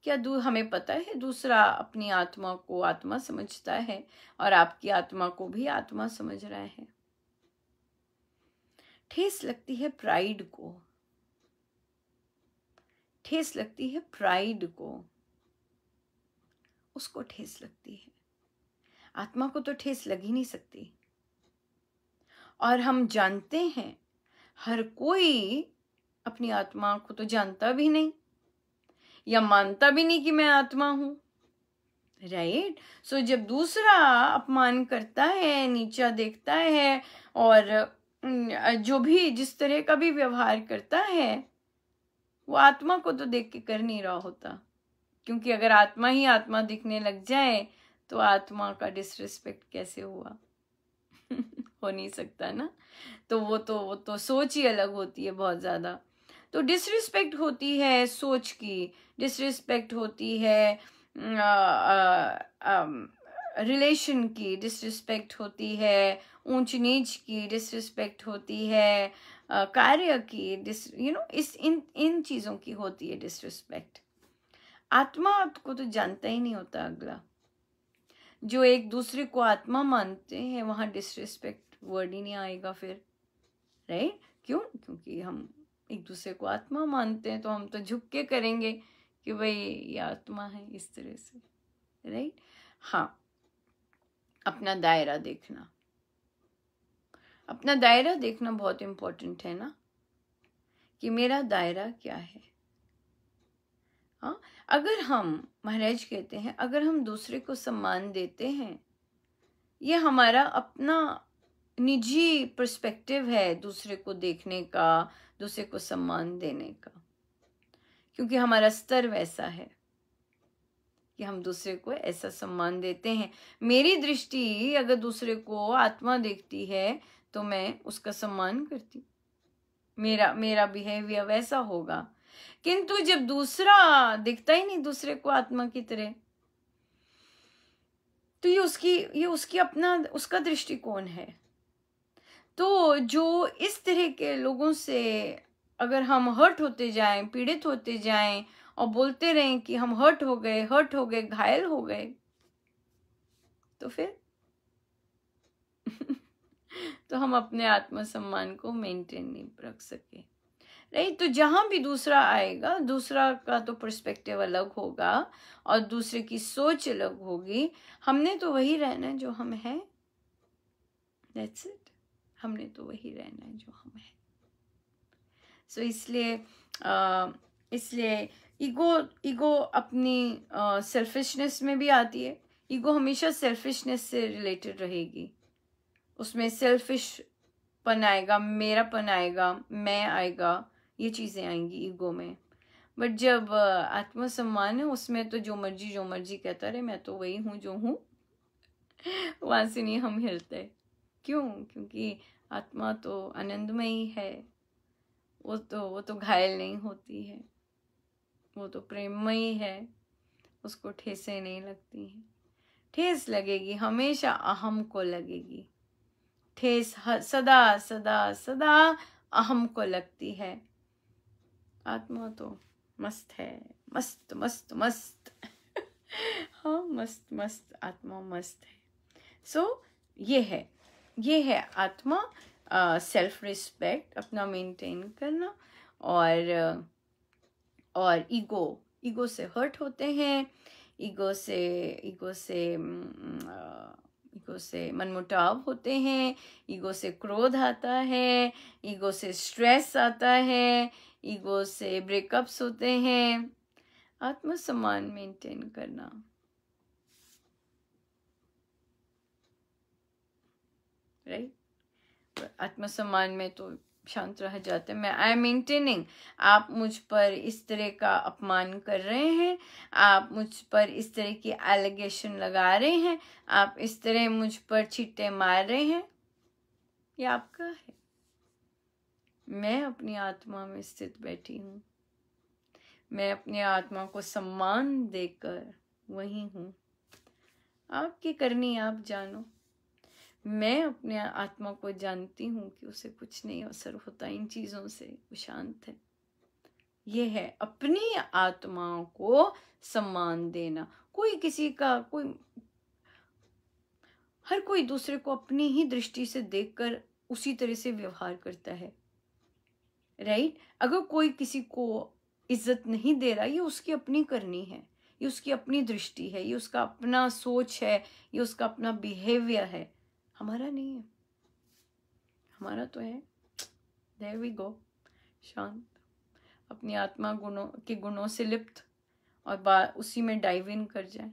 क्या हमें पता है दूसरा अपनी आत्मा को आत्मा समझता है और आपकी आत्मा को भी आत्मा समझ रहा है? ठेस लगती है प्राइड को, ठेस लगती है प्राइड को, उसको ठेस लगती है। आत्मा को तो ठेस लग ही नहीं सकती। और हम जानते हैं हर कोई अपनी आत्मा को तो जानता भी नहीं या मानता भी नहीं कि मैं आत्मा हूं, राइट? सो जब दूसरा अपमान करता है, नीचा देखता है, और जो भी जिस तरह का भी व्यवहार करता है, वो आत्मा को तो देख के कर नहीं रहा होता। क्योंकि अगर आत्मा ही आत्मा दिखने लग जाए तो आत्मा का डिसरिस्पेक्ट कैसे हुआ? हो नहीं सकता ना। तो वो तो सोच ही अलग होती है बहुत ज्यादा। तो डिसरिस्पेक्ट होती है सोच की, डिसरिस्पेक्ट होती है रिलेशन की, डिसरिस्पेक्ट होती है ऊंच नीच की, डिसरिस्पेक्ट होती है कार्य की, इस इन चीजों की होती है डिसरिस्पेक्ट। आत्मा को तो जानता ही नहीं होता अगला। जो एक दूसरे को आत्मा मानते हैं वहां डिसरिस्पेक्ट वर्ड ही नहीं आएगा फिर, राइट? क्यों? क्योंकि हम एक दूसरे को आत्मा मानते हैं तो हम तो झुक के करेंगे कि भाई ये आत्मा है, इस तरह से, राइट? हाँ, अपना दायरा देखना, अपना दायरा देखना बहुत इंपॉर्टेंट है ना, कि मेरा दायरा क्या है। हाँ, अगर हम, महाराज कहते हैं, अगर हम दूसरे को सम्मान देते हैं, ये हमारा अपना निजी पर्सपेक्टिव है दूसरे को देखने का, दूसरे को सम्मान देने का, क्योंकि हमारा स्तर वैसा है कि हम दूसरे को ऐसा सम्मान देते हैं। मेरी दृष्टि अगर दूसरे को आत्मा देखती है तो मैं उसका सम्मान करती हूँ, मेरा बिहेवियर वैसा होगा। किंतु जब दूसरा दिखता ही नहीं दूसरे को आत्मा की तरह, तो ये उसकी अपना उसका दृष्टिकोण है। तो जो इस तरह के लोगों से अगर हम हर्ट होते जाएं, पीड़ित होते जाएं और बोलते रहें कि हम हर्ट हो गए, घायल हो गए, तो फिर तो हम अपने आत्मसम्मान को मेंटेन नहीं रख सके, राइट? तो जहां भी दूसरा आएगा, दूसरा का तो पर्सपेक्टिव अलग होगा और दूसरे की सोच अलग होगी। हमने तो वही रहना है जो हम हैं, दैट्स इट। हमने तो वही रहना है जो हम हैं। सो इसलिए ईगो अपनी सेल्फिशनेस में भी आती है। ईगो हमेशा सेल्फिशनेस से रिलेटेड रहेगी, उसमें सेल्फिश पन आएगा, मेरा पन आएगा, मैं आएगा, ये चीजें आएंगी ईगो में। बट जब आत्मसम्मान है, उसमें तो जो मर्जी कहता रहे, मैं तो वही हूँ जो हूँ, वहां से नहीं हम हिलते। क्यों? क्योंकि आत्मा तो आनंदमयी है, वो तो घायल नहीं होती है, वो तो प्रेममयी है, उसको ठेसें नहीं लगती हैं। ठेस लगेगी हमेशा अहम को लगेगी, ठेस सदा सदा सदा अहम को लगती है। आत्मा तो मस्त है, मस्त मस्त मस्त हाँ, मस्त मस्त आत्मा मस्त है। सो ये है आत्मा, सेल्फ रिस्पेक्ट अपना मेंटेन करना, और ईगो से हर्ट होते हैं, ईगो से मनमुटाव होते हैं, ईगो से क्रोध आता है, ईगो से स्ट्रेस आता है, ईगो से ब्रेकअप्स होते हैं। आत्मसम्मान मेंटेन करना, राइट? आत्मसम्मान में तो शांत रह जाते हैं। मैं आई एम मेंटेनिंग, आप मुझ पर इस तरह का अपमान कर रहे हैं, आप मुझ पर इस तरह की एलिगेशन लगा रहे हैं, आप इस तरह मुझ पर छींटे मार रहे हैं, ये आपका है। मैं अपनी आत्मा में स्थित बैठी हूँ, मैं अपनी आत्मा को सम्मान देकर वही हूँ। आपकी करनी आप जानो। मैं अपने आत्मा को जानती हूँ कि उसे कुछ नहीं असर होता इन चीज़ों से, वो शांत है। ये है अपनी आत्मा को सम्मान देना। कोई किसी का हर कोई दूसरे को अपनी ही दृष्टि से देखकर उसी तरह से व्यवहार करता है, राइट? अगर कोई किसी को इज्जत नहीं दे रहा, ये उसकी अपनी करनी है, ये उसकी अपनी दृष्टि है, ये उसका अपना सोच है, ये उसका अपना बिहेवियर है, हमारा नहीं है। हमारा तो है देयर वी गो, शांत, अपनी आत्मा के गुणों से लिप्त, और उसी में डाइव इन कर जाए,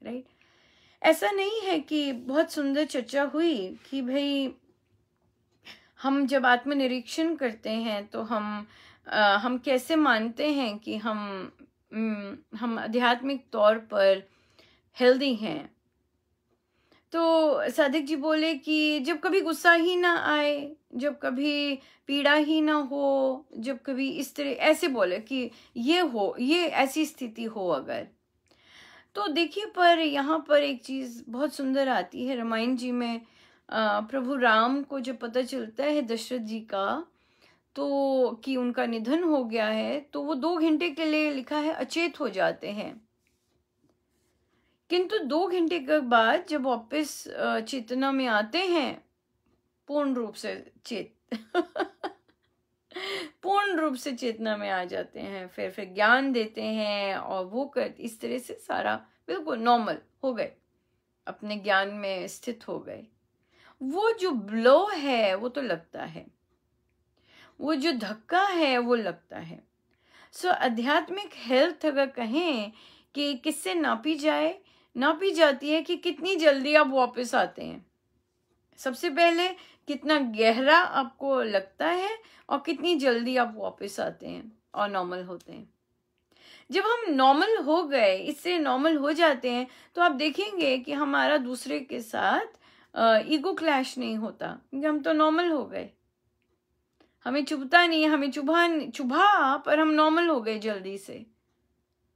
राइट? ऐसा नहीं है कि बहुत सुंदर चर्चा हुई कि भाई हम जब आत्मनिरीक्षण करते हैं तो हम कैसे मानते हैं कि हम आध्यात्मिक तौर पर हेल्दी हैं। तो सादिक जी बोले कि जब कभी गुस्सा ही ना आए, जब कभी पीड़ा ही ना हो, जब कभी इस तरह, ऐसे बोले कि ये ऐसी स्थिति हो अगर, तो देखिए, पर यहाँ पर एक चीज बहुत सुंदर आती है रामायण जी में। प्रभु राम को जब पता चलता है दशरथ जी का तो कि उनका निधन हो गया है, तो वो 2 घंटे के लिए लिखा है अचेत हो जाते हैं। किंतु 2 घंटे के बाद जब वापस चेतना में आते हैं, पूर्ण रूप से पूर्ण रूप से चेतना में आ जाते हैं, फिर ज्ञान देते हैं और वो कर इस तरह से सारा बिल्कुल नॉर्मल हो गए, अपने ज्ञान में स्थित हो गए। वो जो ब्लो है वो तो लगता है, वो जो धक्का है वो लगता है। सो आध्यात्मिक हेल्थ अगर कहें कि किससे नापी जाती है कि कितनी जल्दी आप वापस आते हैं। सबसे पहले कितना गहरा आपको लगता है और कितनी जल्दी आप वापस आते हैं और नॉर्मल होते हैं। जब हम नॉर्मल हो गए, इससे नॉर्मल हो जाते हैं, तो आप देखेंगे कि हमारा दूसरे के साथ ईगो क्लैश नहीं होता, क्योंकि हम तो नॉर्मल हो गए। हमें चुभता नहीं है, हमें चुभा पर हम नॉर्मल हो गए जल्दी से,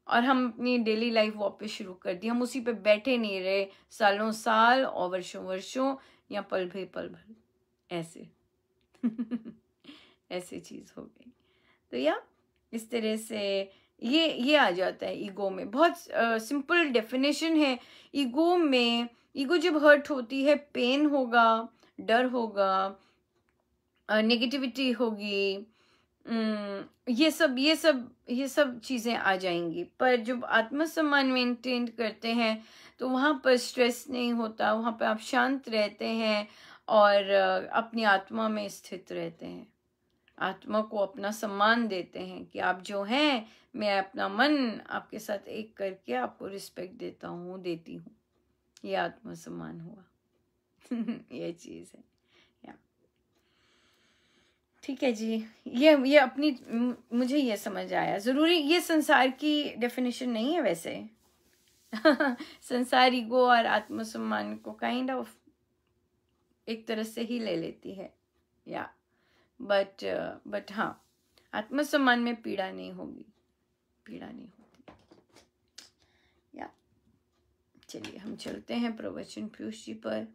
और हम अपनी डेली लाइफ वापस शुरू कर दी। हम उसी पे बैठे नहीं रहे सालों साल और वर्षों वर्षों या पल भर ऐसे ऐसे चीज हो गई। तो या इस तरह से ये आ जाता है ईगो में। बहुत सिंपल डेफिनेशन है ईगो में। ईगो जब हर्ट होती है, पेन होगा, डर होगा, नेगेटिविटी होगी, ये सब चीजें आ जाएंगी। पर जब आत्मसम्मान मेंटेन करते हैं तो वहां पर स्ट्रेस नहीं होता, वहां पर आप शांत रहते हैं और अपनी आत्मा में स्थित रहते हैं, आत्मा को अपना सम्मान देते हैं कि आप जो हैं, मैं अपना मन आपके साथ एक करके आपको रिस्पेक्ट देती हूँ। ये आत्मसम्मान हुआ ये चीज है। ठीक है जी, ये अपनी मुझे ये समझ आया। जरूरी ये संसार की डेफिनेशन नहीं है वैसे संसार ईगो और आत्मसम्मान को काइंड ऑफ एक तरह से ही ले लेती है, या बट हाँ, आत्मसम्मान में पीड़ा नहीं होती। या चलिए हम चलते हैं प्रवचन पीयूष जी पर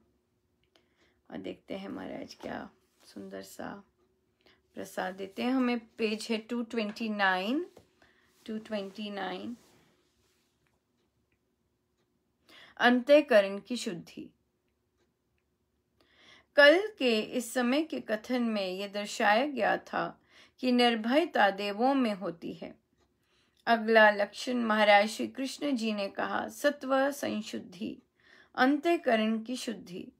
और देखते हैं महाराज क्या सुंदर सा प्रसाद देते हैं हमें। पेज है 229। अंतःकरण की शुद्धि। कल के इस समय के कथन में यह दर्शाया गया था कि निर्भयता देवों में होती है। अगला लक्षण महाराज श्री कृष्ण जी ने कहा, सत्व संशुद्धि, अंतःकरण की शुद्धि,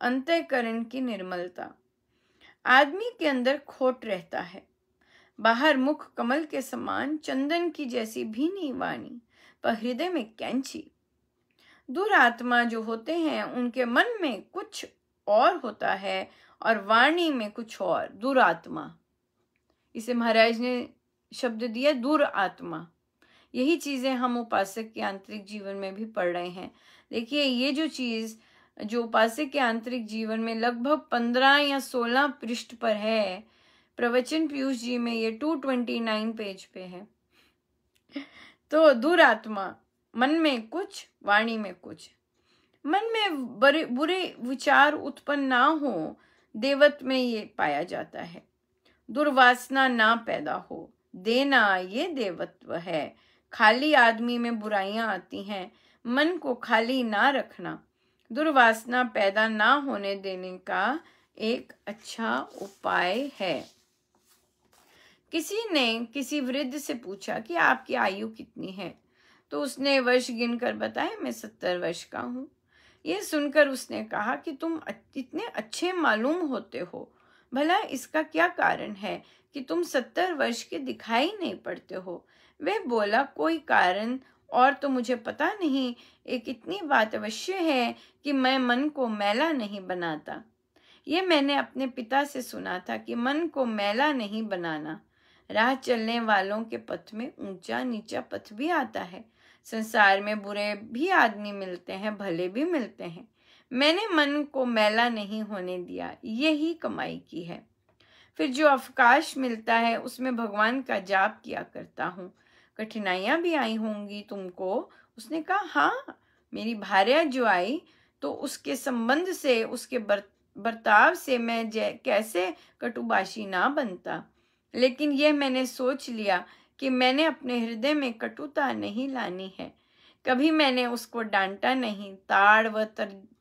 अंतःकरण की निर्मलता। आदमी के अंदर खोट रहता है, बाहर मुख कमल के समान चंदन की जैसी भीनी वाणी, पर हृदय में कैंची। दुरात्मा जो होते हैं उनके मन में कुछ और होता है और वाणी में कुछ और, दुरात्मा। इसे महाराज ने शब्द दिया दुरात्मा। यही चीजें हम उपासक के आंतरिक जीवन में भी पढ़ रहे हैं। देखिए, ये जो चीज जो उपासक के आंतरिक जीवन में लगभग 15 या 16 पृष्ठ पर है, प्रवचन पीयूष जी में ये 229 पेज पे है। तो दुरात्मा, मन में कुछ, वाणी में कुछ। मन में बुरे विचार उत्पन्न ना हो, देवत्व में ये पाया जाता है। दुर्वासना ना पैदा हो, देना ये देवत्व है। खाली आदमी में बुराइयां आती हैं, मन को खाली ना रखना दुर्वासना पैदा ना होने देने का एक अच्छा उपाय है। किसी ने किसी वृद्ध से पूछा कि आपकी आयु कितनी है, तो उसने वर्ष गिनकर बताया, मैं 70 वर्ष का हूँ। यह सुनकर उसने कहा कि तुम इतने अच्छे मालूम होते हो, भला इसका क्या कारण है कि तुम 70 वर्ष के दिखाई नहीं पड़ते हो। वह बोला, कोई कारण और तो मुझे पता नहीं, एक इतनी बात अवश्य है कि मैं मन को मैला नहीं बनाता। ये मैंने अपने पिता से सुना था कि मन को मैला नहीं बनाना। राह चलने वालों के पथ में ऊंचा नीचा पथ भी आता है। संसार में बुरे भी आदमी मिलते हैं, भले भी मिलते हैं। मैंने मन को मैला नहीं होने दिया, यही कमाई की है। फिर जो अवकाश मिलता है उसमें भगवान का जाप किया करता हूँ। कठिनाइयां भी आई होंगी तुमको। उसने कहा, हाँ, मेरी भार्या जो आई तो उसके संबंध से, उसके बर्ताव से मैं कैसे कटुभाषी ना बनता। लेकिन यह मैंने सोच लिया कि मैंने अपने हृदय में कटुता नहीं लानी है। कभी मैंने उसको डांटा नहीं, ताड़ व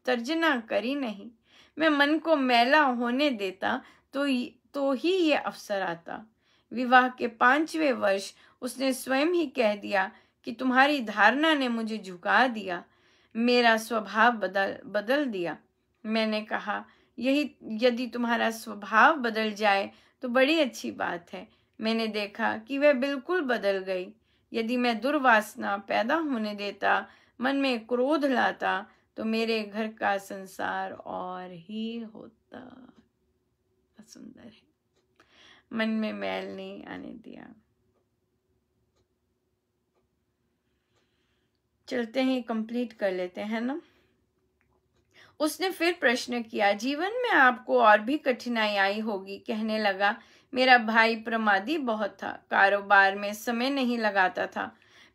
तर्जना करी नहीं। मैं मन को मैला होने देता तो ही ये अवसर आता। विवाह के 5वें वर्ष उसने स्वयं ही कह दिया कि तुम्हारी धारणा ने मुझे झुका दिया, मेरा स्वभाव बदल दिया। मैंने कहा, यही यदि तुम्हारा स्वभाव बदल जाए तो बड़ी अच्छी बात है। मैंने देखा कि वह बिल्कुल बदल गई। यदि मैं दुर्वासना पैदा होने देता, मन में क्रोध लाता, तो मेरे घर का संसार और ही होता। सुंदर है, मन में मैल नहीं आने दिया। चलते हैं, कंप्लीट कर लेते हैं ना। उसने फिर प्रश्न किया, जीवन में आपको और भी कठिनाई आई होगी। कहने लगा, मेरा भाई प्रमादी बहुत था, कारोबार में समय नहीं लगाता था।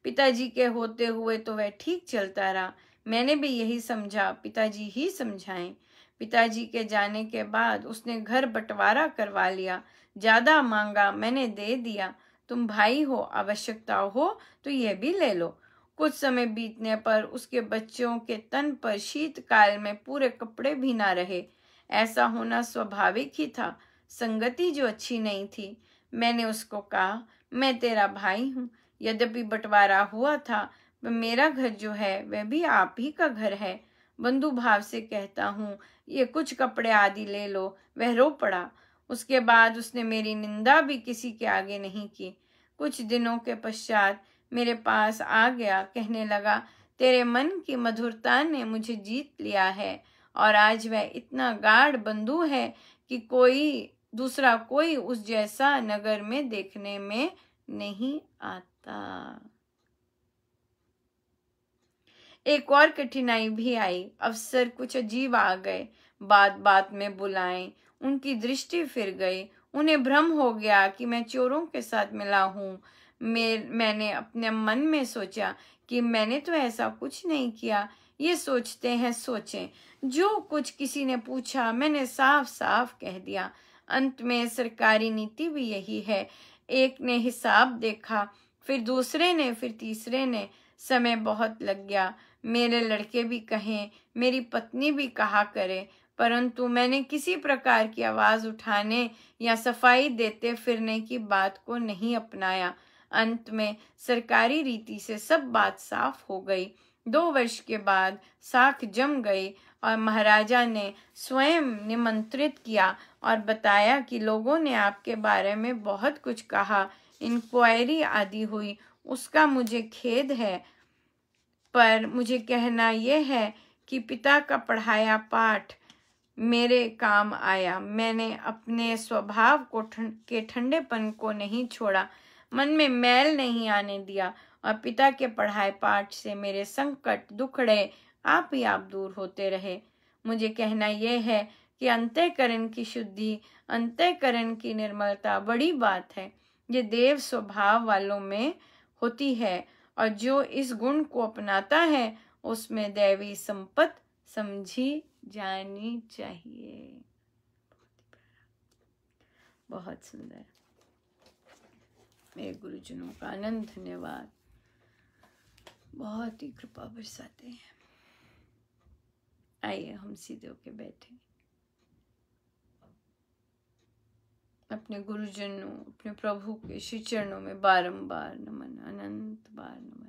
पिताजी के होते हुए तो वह ठीक चलता रहा। मैंने भी यही समझा, पिताजी ही समझाएं। पिताजी के जाने के बाद उसने घर बंटवारा करवा लिया। ज्यादा मांगा, मैंने दे दिया। तुम भाई हो, आवश्यकता हो तो यह भी ले लो। कुछ समय बीतने पर उसके बच्चों के तन पर शीतकाल में पूरे कपड़े भी ना रहे। ऐसा होना स्वाभाविक ही था। संगति जो अच्छी नहीं थी। मैंने उसको कहा, मैं तेरा भाई हूँ, यद्यपि बंटवारा हुआ था, मेरा घर जो है वह भी आप ही का घर है। बंधु भाव से कहता हूँ, ये कुछ कपड़े आदि ले लो। वह रो पड़ा। उसके बाद उसने मेरी निंदा भी किसी के आगे नहीं की। कुछ दिनों के पश्चात मेरे पास आ गया, कहने लगा, तेरे मन की मधुरता ने मुझे जीत लिया है और आज वह इतना गाढ़ बंधु है कि दूसरा कोई उस जैसा नगर में देखने में नहीं आता। एक और कठिनाई भी आई। अफसर कुछ अजीब आ गए, बात बात में बुलाएं। उनकी दृष्टि फिर गई। उन्हें भ्रम हो गया कि मैं चोरों के साथ मिला हूँ। मैंने अपने मन में सोचा कि मैंने तो ऐसा कुछ नहीं किया। ये सोचते हैं, सोचें। जो कुछ किसी ने पूछा मैंने साफ साफ कह दिया। अंत में सरकारी नीति भी यही है। एक ने हिसाब देखा, फिर दूसरे ने, फिर तीसरे ने। समय बहुत लग गया। मेरे लड़के भी कहें, मेरी पत्नी भी कहा करे, परंतु मैंने किसी प्रकार की आवाज उठाने या सफाई देते फिरने की बात को नहीं अपनाया। अंत में सरकारी रीति से सब बात साफ हो गई। 2 वर्ष के बाद साख जम गई और महाराजा ने स्वयं निमंत्रित किया और बताया कि लोगों ने आपके बारे में बहुत कुछ कहा। इंक्वायरी आदि हुई, उसका मुझे खेद है, पर मुझे कहना यह है कि पिता का पढ़ाया पाठ मेरे काम आया। मैंने अपने स्वभाव को के ठंडेपन को नहीं छोड़ा, मन में मैल नहीं आने दिया, और पिता के पढ़ाए पाठ से मेरे संकट दुखड़े आप ही आप दूर होते रहे। मुझे कहना यह है कि अंतःकरण की शुद्धि, अंतःकरण की निर्मलता बड़ी बात है। ये देव स्वभाव वालों में होती है, और जो इस गुण को अपनाता है उसमें दैवी संपत्ति समझी जानी चाहिए। बहुत सुंदर। मेरे गुरुजनों का अनंत धन्यवाद, बहुत ही कृपा बरसाते हैं। आइए हम सीधे होके बैठे, अपने गुरुजनों, अपने प्रभु के श्री चरणों में बारंबार नमन, अनंत बार नमन।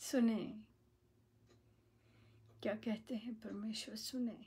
सुने क्या कहते हैं परमेश्वर, सुने।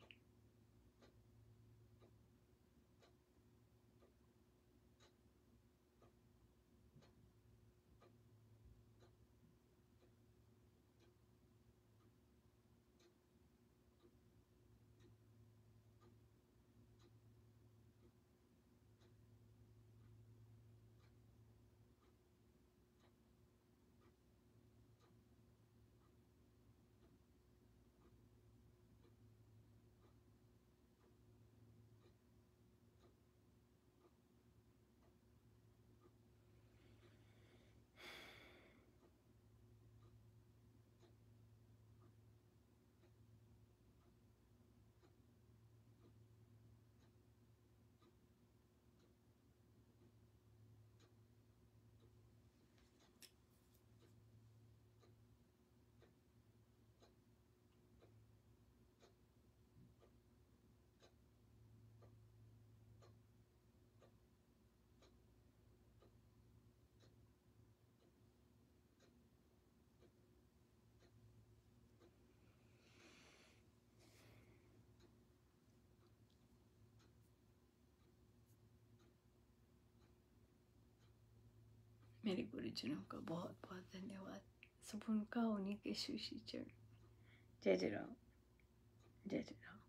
मेरे गुरुजनों का बहुत बहुत धन्यवाद, सब उनका उन्हीं के श्री चरण। जय जय राम, जय जय राम।